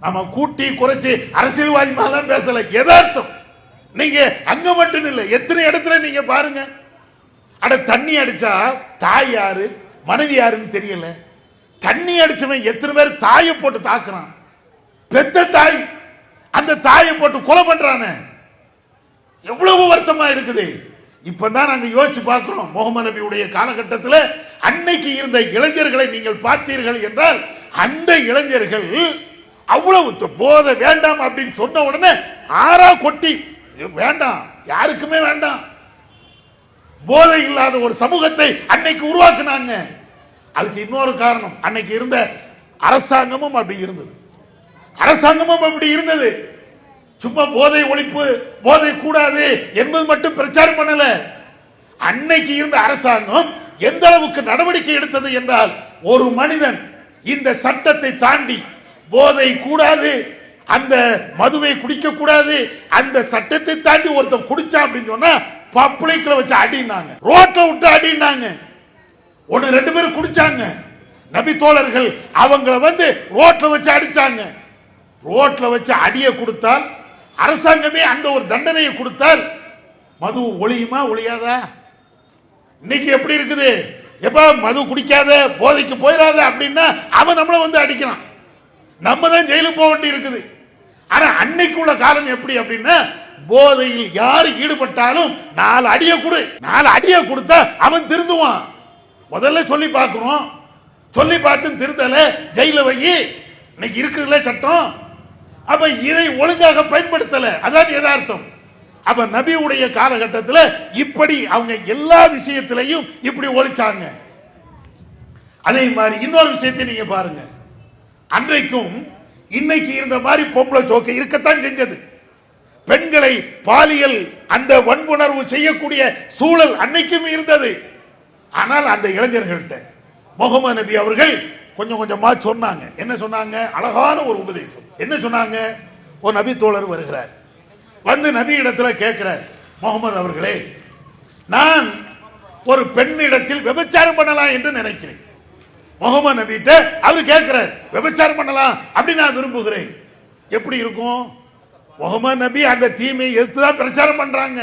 நம்ம கூட்டி குறைச்சி அரசியல்வாதி மாதிரிலாம் பேசல, யதார்த்தம். நீங்க அங்க மட்டும் இல்லை, எத்தனை இடத்துல நீங்க பாருங்க. அட தண்ணி அடிச்சா தாய் யாரு மனைவி யாருன்னு தெரியல. தண்ணி அடிச்சவன் எத்தனை பேர் தாயை போட்டு தாக்குறான். பெத்த தாய் அந்த தாயை போட்டு கொலை பண்றானே, எவ்வளவு வருத்தமா இருக்குது. இப்பதான் நாங்க யோசிச்சு பார்க்கிறோம். முகமது நபியுடைய காலகட்டத்தில் அன்னைக்கு இருந்த இளைஞர்களை நீங்கள் பார்த்தீர்கள் என்றால், அந்த இளைஞர்கள் அவ்வளவு போதை வேண்டாம் அப்படின்னு சொன்ன உடனே ஆறா கொட்டி வேண்டாம், யாருக்குமே வேண்டாம், போதை இல்லாத ஒரு சமூகத்தை அன்னைக்கு உருவாக்குனாங்க. அதுக்கு இன்னொரு காரணம், அன்னைக்கு இருந்த அரசாங்கமும் அப்படி இருந்தது. அரசாங்கமும் அப்படி இருந்தது. சும்மா போதை ஒழிப்பு, போதை கூடாது என்பது மட்டும் பிரச்சாரம் பண்ணல. அன்னைக்கு இருந்த அரசாங்கம் எந்த அளவுக்கு நடவடிக்கை எடுத்தது என்றால், ஒரு மனிதன் இந்த சட்டத்தை தாண்டி போதை கூடாது, அந்த மதுவை குடிக்க கூடாது, அந்த சட்டத்தை தாண்டி ஒருத்தன் குடிச்சா அப்படின்னு சொன்னா பப்ளிக்ல வச்சு அடினாங்க, ரோட்ல விட்டு அடினாங்க. ஒன்னு ரெண்டு பேரும் குடிச்சாங்க, நபி தோழர்கள் அவங்கள வந்து ரோட்ல வச்சு அடிச்சாங்க. ரோட்ல வச்சு அடிய கொடுத்தால், அரசாங்கமே அந்த ஒரு தண்டனையை கொடுத்தால் மது ஒழியுமா ஒழியாதா? இன்னைக்கு எப்படி இருக்குது? எப்ப மது குடிக்காத, போதைக்கு போயிடாத அப்படின்னா அவன் நம்மள வந்து அடிக்கிறான், நம்ம தான் ஜெயிலுக்கு போக வேண்டி இருக்குது. ஆனா அன்னைக்கு உள்ள காலம் எப்படி அப்படின்னா, போதையில் யார் ஈடுபட்டாலும் 4 அடியை கொடு, 4 அடியை கொடுத்தா அவன் திருந்துவான். முதல்ல சொல்லி பார்க்கிறோம், சொல்லி பார்த்து திருந்தல ஜெயில வை, இன்னைக்கு இருக்குதுல சட்டம். அப்ப இதை ஒழுங்காக பயன்படுத்தல, அதான் யதார்த்தம். அப்ப நபியுடைய காலகட்டத்தில் இப்படி அவங்க எல்லா விஷயத்திலையும் இப்படி ஒழிச்சாங்க. அதே மாதிரி இன்னொரு விஷயத்தை நீங்க பாருங்க, அன்றைக்கும் இன்னைக்கு இருந்த மாதிரி பொம்பளை சோக்கை இருக்கத்தான் செஞ்சது. பெண்களை பாலியல் அந்த வன்புணர்வு செய்யக்கூடிய சூழல் அன்னைக்கும் இருந்தது. ஆனால் அந்த இளைஞர்கள்ட்ட முகமது நபி அவர்கள் கொஞ்சம் கொஞ்சமா சொன்னாங்க. என்ன சொன்னாங்க? அழகான ஒரு உபதேசம். என்ன சொன்னாங்க? ஒரு நபி தோழர் வருகிறார், வந்து நபி இடத்துல கேட்கிறார், முகமது அவர்களே, நான் ஒரு பெண்ணிடத்தில் விபச்சாரம் பண்ணலாம் என்று நினைக்கிறேன். முகமது நபிட்ட அவர் கேட்கிறார், விபச்சாரம் பண்ணலாம் அப்படி நான் விரும்புகிறேன். எப்படி இருக்கும்? முகமது நபி அந்த தீமையை எதிர்த்துதான் பிரச்சாரம் பண்றாங்க,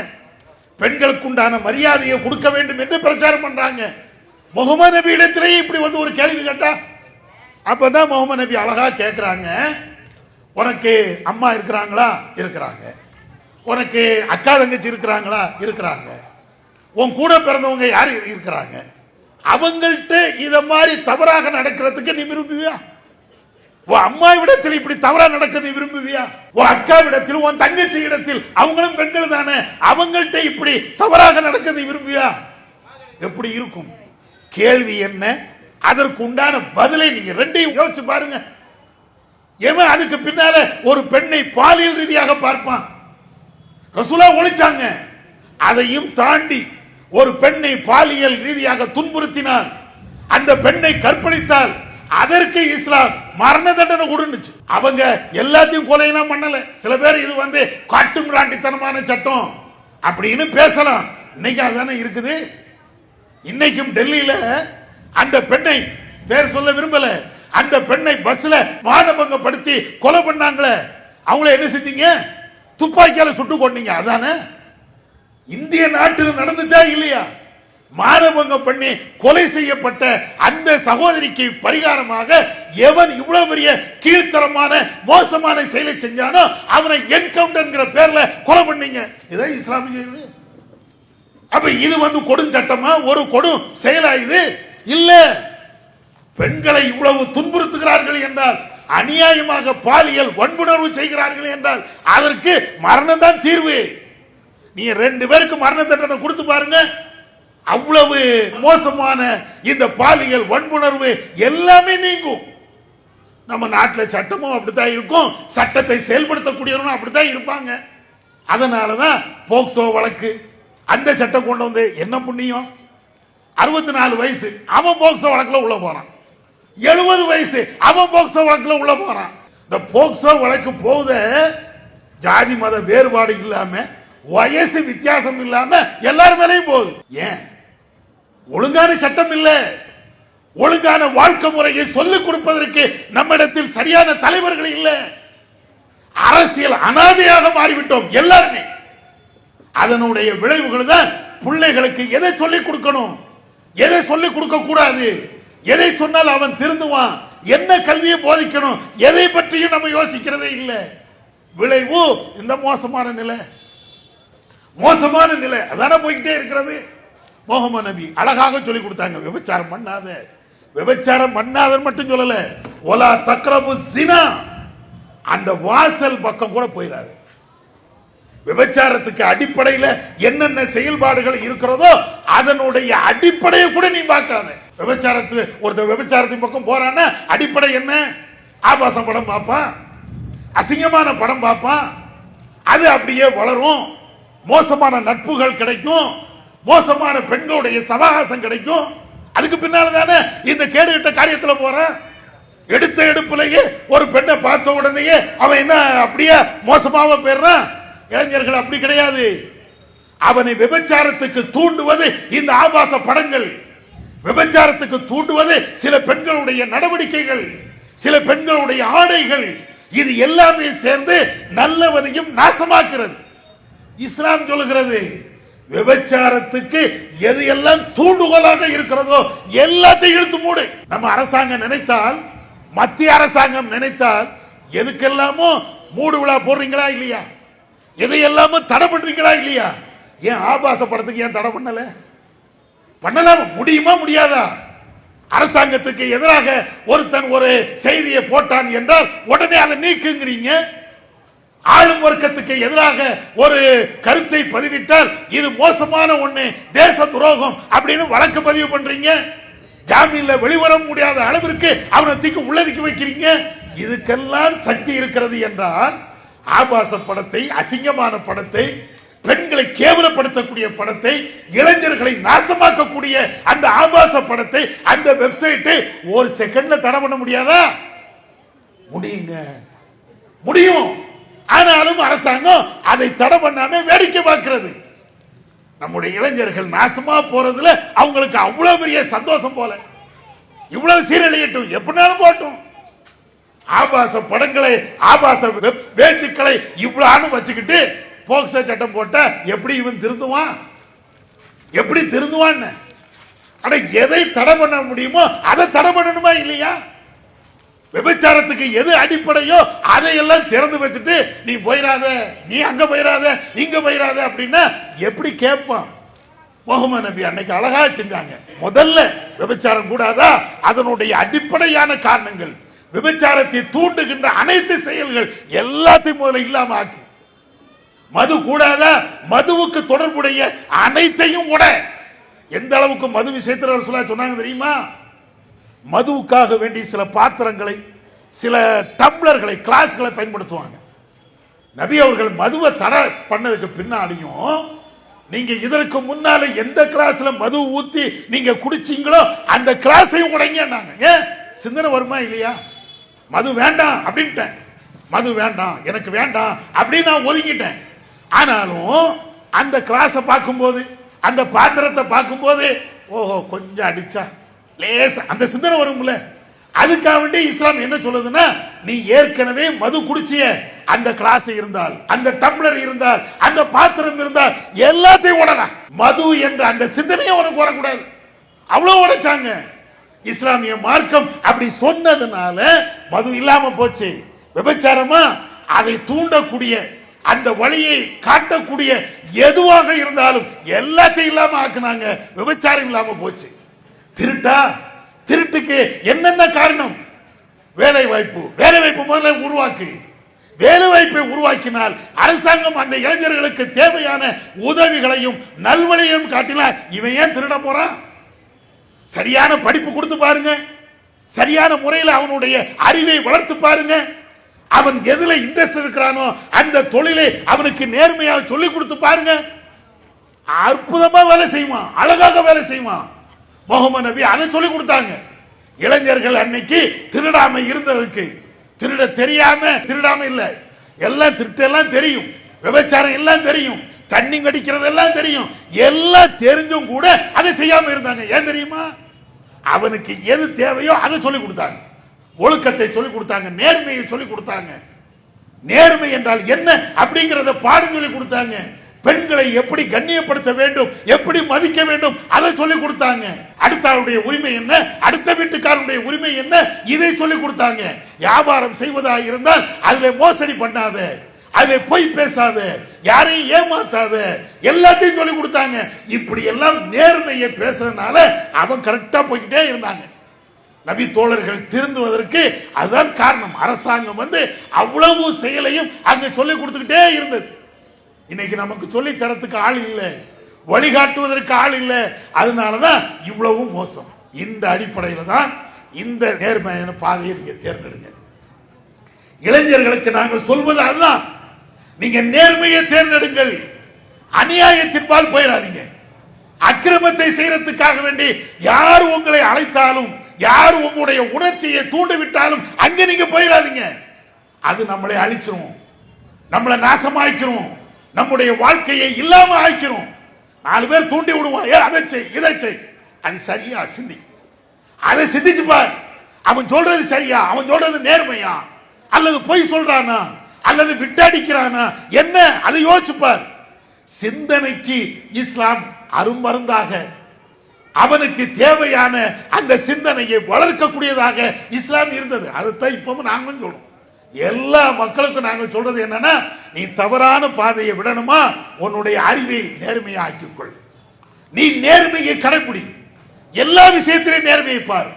பெண்களுக்கு உண்டான மரியாதையை கொடுக்க வேண்டும் என்று பிரச்சாரம் பண்றாங்க. முகமது நபி இடத்திலேயே இப்படி வந்து ஒரு கேள்வி கேட்டா, அப்பதான் முகமது நபி அழகா கேட்கிறாங்க, உனக்கு அம்மா இருக்கிறாங்களா? இருக்கிறாங்க. உனக்கு அக்கா தங்கச்சி இருக்கிறாங்களா? இருக்கிறாங்க. உன் கூட பிறந்தவங்க யாரு இருக்கிறாங்க? அவங்கள்ட்ட இத மாதிரி தவறாக நடக்கிறதுக்கு நீ விரும்புவியா? உன் அம்மா இடத்தில் இப்படி தவறா நடக்க நீ விரும்புவியா? உன் அக்கா இடத்தில், உன் தங்கச்சி இடத்தில், அவங்களும் பெண்கள் தானே, அவங்கள்ட்ட இப்படி தவறாக நடக்க நீ விரும்புவியா? எப்படி இருக்கும்? கேள்வி என்ன, அதற்கு உண்டான பதிலை நீங்க ரெண்டையும் யோசிச்சு பாருங்க. ஏன் அதுக்கு பின்னால ஒரு பெண்ணை பாலியல் ரீதியாக பார்ப்பான்? ரசூலா ஒழிச்சாங்க. அதையும் தாண்டி ஒரு பெண்ணை பாலியல் ரீதியாக துன்புறுத்தினால், அந்த பெண்ணை கற்பழித்தால், அதற்கு இஸ்லாம் மரண தண்டனை கொடுத்துச்சு. அவங்க எல்லாத்தையும் கொலையெல்லாம் பண்ணல. சில பேர் இது வந்து காட்டு மிராண்டித்தனமான சட்டம் அப்படின்னு பேசலாம். இன்னைக்கு அதுதானே இருக்குது. இன்னைக்கும் டெல்லியில அந்த பெண்ணை பேர் சொல்ல விரும்பல, அந்த பெண்ணை பஸ்ல மானபங்கப்படுத்தி கொலை பண்ணாங்களே, அவங்கள என்ன செஞ்சீங்க? துப்பாக்கியால சுட்டு கொண்டீங்க. அதானே இந்திய நாட்டில் நடந்துச்சா இல்லையா? மானபங்கம் பண்ணி கொலை செய்யப்பட்ட அந்த சகோதரிக்கு பரிகாரமாக எவன் இவ்வளவு பெரிய கீழ்த்தரமான மோசமான செயலை செஞ்சானோ அவனை என்கவுண்டர் பேர்ல கொலை பண்ணீங்க. இதான் இஸ்லாம் செய்யுது. அப்ப இது வந்து கொடுஞ்சட்டமா, ஒரு கொடும் செயலா? இது இல்ல. பெண்களை இவ்வளவு துன்புறுத்துகிறார்கள் என்றால் அநியாயமாக பாலியல் வன்புணர்வு செய்கிறார்கள் என்றால் அதற்கு மரணம் தான் தீர்வு. நீங்க 2 பேருக்கு மரண தண்டனை கொடுத்து பாருங்க, அவ்வளவு மோசமான இந்த பாலியல் வன்புணர்வு எல்லாமே நீங்கும். நம்ம நாட்டில் சட்டமும் அப்படித்தான் இருக்கும், சட்டத்தை செயல்படுத்தக்கூடியவர்களும் அப்படித்தான் இருப்பாங்க. அதனாலதான் போக்சோ வழக்கு அந்த சட்டம் கொண்டு வந்து என்ன புண்ணியம், 64 வயசு அவன் போக்சோ வழக்குல உள்ள போறான், 70 வயசு அவன் போக்சோ வழக்குல உள்ள போறான். இந்த போக்சோ வழக்கு போத ஜாதி மத வேறுபாடு இல்லாம வயசு வித்தியாசம் இல்லாம எல்லாரும் மேலேயும் போகுது. ஏன்? ஒழுங்கான சட்டம் இல்ல, ஒழுங்கான வாழ்க்கை முறையை சொல்லிக் கொடுப்பதற்கு நம்மிடத்தில் சரியான தலைவர்கள் இல்ல. அரசியல் அனாதையாக மாறிவிட்டோம் எல்லாருமே. அதனுடைய விளைவுகள் தான் பிள்ளைகளுக்கு எதை சொல்லிக் கொடுக்கணும், எதை சொல்லிக் கொடுக்க கூடாது, எதை சொன்னால் அவன் திருந்துவான், என்ன கல்வியை போதிக்கணும், எதை பற்றியும் நம்ம யோசிக்கிறதே இல்லை. விளைவு இந்த மோசமான நிலை, மோசமான நிலை அதான போய்கிட்டே இருக்கிறது. முஹம்மது நபி அழகாக சொல்லி கொடுத்தாங்க, விபச்சாரம் பண்ணாத, விபச்சாரம் பண்ணாதன்னு மட்டும் சொல்லல, ஒலா தக்ரபு ஸினா, அந்த வாசல் பக்கம் கூட போயிடாது. விபச்சாரத்துக்கு அடிப்படையில் என்னென்ன செயல்பாடுகள் இருக்கிறதோ அதனுடைய அடிப்படையை கூட நீ பார்க்காத. விபச்சாரத்து ஒருத்தர் விபச்சாரத்தின் பக்கம் போறான்னா அடிப்படை என்ன? ஆபாச படம் பார்ப்பான், அசிங்கமான படம் பார்ப்பான், அது அப்படியே வளரும், மோசமான நட்புகள் கிடைக்கும், மோசமான பெண்களுடைய சவகாசம் கிடைக்கும். அதுக்கு பின்னால தானே இந்த கேடுகட்ட காரியத்துல போறான். எடுத்த எடுப்புலயே ஒரு பெண்ணை பார்த்த உடனேயே அவன் என்ன அப்படியே மோசமாக போயிடுறான். இளைஞர்கள் அப்படி கிடையாது. அவனை விபச்சாரத்துக்கு தூண்டுவது இந்த ஆபாச படங்கள், விபச்சாரத்துக்கு தூண்டுவது சில பெண்களுடைய நடவடிக்கைகள், சில பெண்களுடைய ஆடைகள், இது எல்லாமே சேர்ந்து நல்லவனையும் நாசமாக்கிறது. இஸ்லாம் சொல்லுகிறது விபச்சாரத்துக்கு எது எல்லாம் தூண்டுகோலாக இருக்கிறதோ எல்லாத்தையும் இழுத்து மூடு. நம்ம அரசாங்கம் நினைத்தால், மத்திய அரசாங்கம் நினைத்தால் எதுக்கெல்லாமோ மூடு விழா போடுறீங்களா இல்லையா, எதையெல்லாமோ தடை பண்றீங்களா இல்லையா? ஏன் ஆபாச படத்துக்கு ஏன் தடை பண்ணல? பண்ணலாம், முடியுமா முடியாதா? அரசாங்கத்துக்கு எதிராக ஒருத்தன் ஒரு செய்தியை போட்டான் என்றால் உடனே அதை நீக்குங்கிறீங்க. ஆளும் வர்க்கத்துக்கு எதிராக ஒரு கருத்தை பதிவிட்டால் இது மோசமான ஒண்ணு, தேச துரோகம் அப்படின்னு வழக்கு பதிவு பண்றீங்க. ஜாமீன்ல வெளிவர முடியாத அளவிற்கு அவனை தூக்கி உள்ளதுக்கு வைக்கிறீங்க. இதுக்கெல்லாம் சக்தி இருக்கிறது என்றால் ஆபாச படத்தை, அசிங்கமான படத்தை, பெண்களை கேவலப்படுத்தக்கூடிய படத்தை, இளைஞர்களை நாசமாக்கக்கூடிய அந்த ஆபாச படத்தை, அந்த வெப்சைட்டை ஒரு செகண்ட்ல தடை பண்ண முடியாதா? முடியுங்க, முடியும். ஆனாலும் அரசாங்கம் அதை தடை பண்ணாம வேடிக்கை பார்க்கிறது. நம்முடைய இளைஞர்கள் நாசமா போறதுல அவங்களுக்கு அவ்வளவு பெரிய சந்தோஷம் போல. இவ்வளவு சீரழியட்டும், எப்படினாலும் போட்டும். ஆபாச படங்களை, ஆபாச பேச்சுக்களை இவ்வளவு வச்சுக்கிட்டு போக்சோ சட்டம் போட்டா எப்படி இவன் திருந்துவான்? எப்படி திருந்துவான்? ஆனா எதை தடை பண்ண முடியுமோ அதை தடை பண்ணணுமா இல்லையா? விபச்சாரத்துக்கு எது அடிப்படையோ அதையெல்லாம் திறந்து வச்சுட்டு நீ போயிடாத, நீ அங்க போயிடாத, இங்க போயிடாத அப்படின்னா எப்படி கேட்பான்? முஹம்மது நபி அன்னைக்கு அழகா செஞ்சாங்க. முதல்ல விபச்சாரம் கூடாதா, அதனுடைய அடிப்படையான காரணங்கள், விபச்சாரத்தை தூண்டுகின்ற அனைத்து செயல்கள் எல்லாத்தையும் முதல்ல இல்லாம ஆக்கு. மது கூடாதா, மதுவுக்கு தொடர்புடைய அனைத்தையும் கூட. எந்த அளவுக்கு மது விஷயத்தில் சொன்னாங்க தெரியுமா? மதுவுக்காக வேண்டி சில பாத்திரங்களை, சில டம்ளர்களை, கிளாஸ்களை பயன்படுத்துவாங்க. நபி அவர்கள் மதுவை தடை பண்ணதுக்கு பின்னாலையும் நீங்க இதற்கு முன்னால எந்த கிளாஸ்ல மது ஊத்தி நீங்க குடிச்சீங்களோ அந்த கிளாஸையும் உடைங்கன்னாங்க. ஏன்? சிந்தனை வருமா இல்லையா? மது வேண்டாம் அப்படின்ட்டேன், மது வேண்டாம், எனக்கு வேண்டாம் அப்படின்னு நான் ஒதுங்கிட்டேன். ஆனாலும் அந்த கிளாஸை பார்க்கும்போது, அந்த பாத்திரத்தை பார்க்கும்போது, ஓஹோ கொஞ்சம் அடிச்சா லேச அந்த சிந்தனை வரும்ல. அதுக்காக வேண்டி இஸ்லாம் என்ன சொல்லுதுன்னா, நீ ஏற்கனவே மது குடிச்சிய அந்த கிளாஸ் இருந்தால், அந்த டம்ளர் இருந்தால், அந்த பாத்திரம் இருந்தால் எல்லாத்தையும் உடனே மது என்ற அந்த சிந்தனையை உனக்கு வரக்கூடாது. அவ்வளவு உடைச்சாங்க. இஸ்லாமிய மார்க்கம் அப்படி சொன்னதுனால மது இல்லாம போச்சு. விபச்சாரமா அதை தூண்டக்கூடிய, அந்த வழியை காட்டக்கூடிய எதுவாக இருந்தாலும் எல்லாத்தையும் இல்லாம ஆக்குனாங்க. விபச்சாரம் இல்லாம போச்சு. திருட்டா, திருட்டுக்கு என்னென்ன காரணம்? வேலை வாய்ப்பு, வேலை வாய்ப்பு முதல்ல உருவாக்கு. வேலை வாய்ப்பை உருவாக்கினால் அரசாங்கம் அந்த இளைஞர்களுக்கு தேவையான உதவிகளையும் நல்வழியையும் காட்டினால் இவன் ஏன் திருட போறான்? சரியான படிப்பு கொடுத்து பாருங்க, சரியான முறையில் அவனுடைய அறிவை வளர்த்து பாருங்க. அவன் எதுல இன்ட்ரெஸ்ட் இருக்கிறானோ அந்த தொழிலை அவனுக்கு நேர்மையாக சொல்லி கொடுத்து பாருங்க. அற்புதமா வேலை செய்வான், அழகாக வேலை செய்வான். முகமது நபி அதை சொல்லி கொடுத்தாங்க. இளைஞர்கள் அன்னைக்கு திருடாம இருந்ததுக்கு, திருட தெரியாம திருடாம இல்ல, எல்லாம் திருட்டெல்லாம் தெரியும், விபச்சாரம் எல்லாம் தெரியும், தண்ணி கடிக்கிறது எல்லாம் தெரியும், எல்லாம் தெரிஞ்சும் கூட அதை செய்யாம இருந்தாங்க. ஏன் தெரியுமா? அவனுக்கு எது தேவையோ அதை சொல்லி கொடுத்தாங்க. ஒழுக்கத்தை சொல்லி கொடுத்தாங்க, நேர்மையை சொல்லி கொடுத்தாங்க. நேர்மை என்றால் என்ன அப்படிங்கறத பாடம் சொல்லி கொடுத்தாங்க. பெண்களை எப்படி கண்ணியப்படுத்த வேண்டும், எப்படி மதிக்க வேண்டும் அதை சொல்லி கொடுத்தாங்க. அடுத்தவருடைய உரிமை என்ன, அடுத்த வீட்டுக்காரனுடைய உரிமை என்ன, இதை சொல்லி கொடுத்தாங்க. வியாபாரம் செய்வதாக இருந்தால் அதுல மோசடி பண்ணாத, அதுல பொய் பேசாத, யாரையும் ஏமாத்தாத, எல்லாத்தையும் சொல்லி கொடுத்தாங்க. இப்படி எல்லாம் நேர்மையை பேசுறதுனால அவன் கரெக்டா போய்கிட்டே இருந்தாங்க. நபி தோழர்கள் திருந்துவதற்கு அதுதான் காரணம். அரசாங்கம் அவ்வளவு செயலையும் அங்க சொல்லி கொடுத்துக்கிட்டே இருந்தது. இன்னைக்கு நமக்கு சொல்லி தரத்துக்கு ஆள் இல்லை, வழிகாட்டுவதற்கு ஆள் இல்லை. அதனாலதான் இவ்வளவு மோசம். இந்த அடிப்படையில் தான் இந்த நேர்மையான பாதையை நீங்க தேர்ந்தெடுங்க. இளைஞர்களுக்கு நாங்கள் சொல்வது அதுதான், நீங்க நேர்மையை தேர்ந்தெடுங்கள், அநியாயத்தின்பால் போயிடாதீங்க. அக்கிரமத்தை செய்யறதுக்காக வேண்டி யார் உங்களை அழைத்தாலும், யார் உங்களுடைய உணர்ச்சியை தூண்டிவிட்டாலும் அங்க நீங்க போயிடாதீங்க. அது நம்மளை அழிச்சிரும், நம்மளை நாசமாக்கிறோம், நம்முடைய வாழ்க்கையை இல்லாம ஆக்கிறோம். 4 பேர் தூண்டி விடுவான், அதை செய் இதை செய், அது சரியா சிந்தி, அதை சிந்திச்சு பார். அவன் சொல்றது சரியா, அவன் சொல்றது நேர்மையா, அல்லது பொய் சொல்றானா, அல்லது விட்டடிக்கிறானா, என்ன அதை யோசிப்பார். சிந்தனைக்கு இஸ்லாம் அருமருந்தாக, அவனுக்கு தேவையான அந்த சிந்தனையை வளர்க்கக்கூடியதாக இஸ்லாம் இருந்தது. அதைத்தான் இப்பவும் நாங்களும் சொல்றோம். எல்லா மக்களுக்கும் நாங்கள் சொல்றது என்னன்னா, நீ தவறான பாதையை விடணுமா, உன்னுடைய அறிவை நேர்மையை ஆக்கிக்கொள், நீ நேர்மையை கடைபிடி, எல்லா விஷயத்திலையும் நேர்மையை பார்,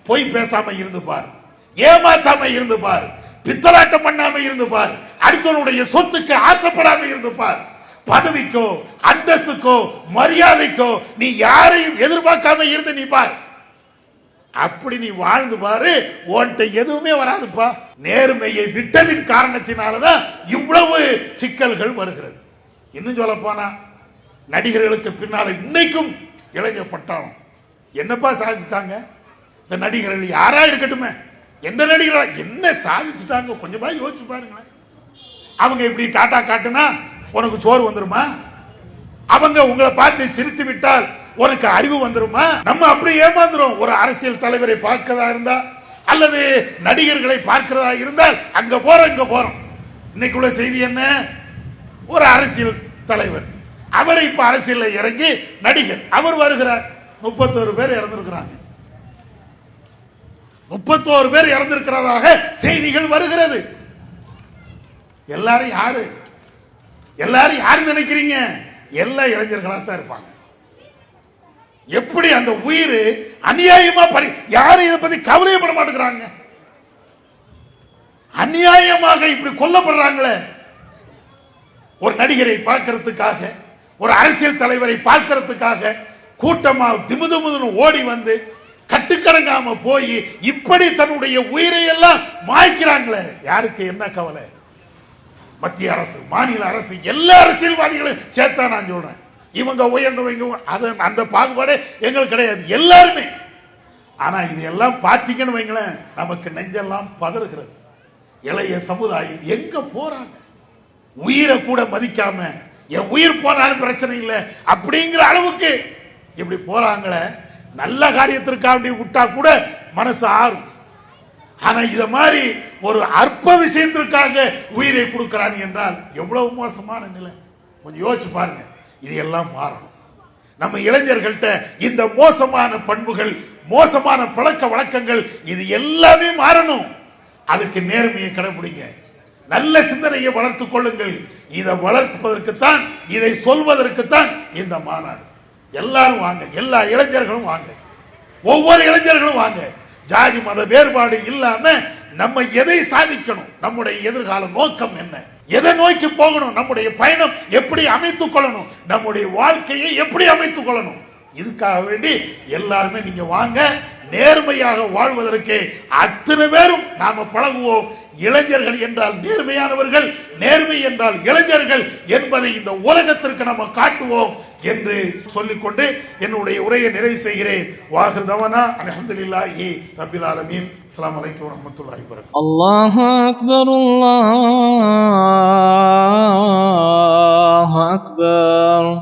பொய் பேசாம இருந்து பார், ஏமாத்தாம இருந்து பார், பித்தலாட்டம் பண்ணாம இருந்து பார், அடுத்தவனுடைய சொத்துக்கு ஆசைப்படாம இருந்து பார், பதவிக்கோ அந்தஸ்துக்கோ மரியாதைக்கோ நீ யாரையும் எதிர்பார்க்காம இருந்து நீ பார். அப்படி நீ வாழ்ந்து பாரு, உன்கிட்ட எதுவுமே வராதுப்பா. நேர்மையை விட்டதின் காரணத்தினாலதான் இவ்வளவு சிக்கல்கள் வருகிறது. இன்னும் சொல்ல போனா நடிகர்களுக்கு பின்னால இன்னைக்கும் இளைஞர் பட்டாளம் என்னப்பா சாதிச்சுட்டாங்க. இந்த நடிகர்கள் யாரா இருக்கட்டுமே, எந்த நடிகர்களா என்ன சாதிச்சுட்டாங்க கொஞ்சமா யோசிச்சு பாருங்களேன். அவங்க இப்படி டாட்டா காட்டுனா உனக்கு சோறு வந்துருமா? அவங்க உங்களை பார்த்து சிரித்து விட்டால் உனக்கு அறிவு வந்துருமா? நம்ம அப்படி ஏமாந்துரும். ஒரு அரசியல் தலைவரை பார்க்கிறதா இருந்தா அல்லது நடிகர்களை பார்க்கிறதா இருந்தால் அங்க போறோம் இங்க போறோம். இன்னைக்கு உள்ள செய்தி என்ன, ஒரு அரசியல் தலைவர் அவர் இப்ப அரசியல்ல இறங்கி நடிகர் அவர் வருகிறார், 31 பேர் இறந்திருக்கிறாங்க, 31 பேர் இறந்திருக்கிறதாக செய்திகள் வருகிறது. எல்லாரும் யாரு, எல்லாரும் யாரு நினைக்கிறீங்க? எல்லா இளைஞர்களா தான் இருப்பாங்க. எப்படி அந்த உயிர் அநியாயமா யாரும் இதை பத்தி கவலைப்பட மாட்டேங்கிறாங்க. அநியாயமாக இப்படி கொல்லப்படுறாங்களே. ஒரு நடிகரை பார்க்கறதுக்காக, ஒரு அரசியல் தலைவரை பார்க்கறதுக்காக கூட்டமா திமுதுமுதுன்னு ஓடி வந்து கட்டுக்கடங்காம போய் இப்படி தன்னுடைய உயிரை எல்லாம் மாய்க்கிறாங்களே. யாருக்கு என்ன கவலை? மத்திய அரசு, மாநில அரசு, எல்லா அரசியல்வாதிகளும் சேர்த்தா நான் சொல்றேன். இவங்க உயர்ந்தவங்க அந்த பாகுபாடு எங்களுக்கு கிடையாது, எல்லாருமே. ஆனா இது எல்லாம் பார்த்தீங்கன்னு வைங்களேன், நமக்கு நெஞ்செல்லாம் பதறுகிறது. இளைய சமுதாயம் எங்க போறாங்க? உயிரை கூட மதிக்காம, என் உயிர் போனாலும் பிரச்சனை இல்லை அப்படிங்கிற அளவுக்கு இப்படி போறாங்களே. நல்ல காரியத்திற்காக விட்டா கூட மனசு ஆறும். ஆனா இத மாதிரி ஒரு அற்ப விஷயத்திற்காக உயிரை கொடுக்கிறான் என்றால் எவ்வளவு மோசமான நிலை. கொஞ்சம் யோசிச்சு பாருங்க. இது எல்லாம் மாறணும். நம்ம இளைஞர்கள்ட்ட இந்த மோசமான பண்புகள், மோசமான பழக்க வழக்கங்கள், இது எல்லாமே மாறணும். அதுக்கு நேர்மையை கடைபிடிங்க, நல்ல சிந்தனையை வளர்த்துக் கொள்ளுங்கள். இதை வளர்ப்பதற்குத்தான், இதை சொல்வதற்குத்தான் இந்த மாநாடு. எல்லாரும் வாங்க, எல்லா இளைஞர்களும் வாங்க, ஒவ்வொரு இளைஞர்களும் வாங்க. ஜாதி மத வேறுபாடு இல்லாம நம்ம எதை சாதிக்கணும், நம்முடைய எதிர்கால நோக்கம் என்ன, எதை நோக்கி போகணும், நம்முடைய பயணம் எப்படி அமைத்துக் கொள்ளணும், நம்முடைய வாழ்க்கையை எப்படி அமைத்துக் கொள்ளணும், இதுக்காக வேண்டி எல்லாருமே நீங்க வாங்க. நேர்மையாக வாழ்வதற்கு அத்தனை பேரும் நாம பழகுவோம். இளைஞர்கள் என்றால் நேர்மையானவர்கள், நேர்மை என்றால் இளைஞர்கள் என்பதை இந்த உலகத்திற்கு நம்ம காட்டுவோம் என்று சொல்லிக்கொண்டு என்னுடைய உரையை நிறைவு செய்கிறேன். வாஹிர் தவானா அல்ஹம்துலில்லாஹி ரப்பில் ஆலமீன். அஸ்ஸலாமு அலைக்கும் வரஹ்மத்துல்லாஹி வபரகாத்துஹு. அல்லாஹு அக்பர், அல்லாஹு அக்பர்.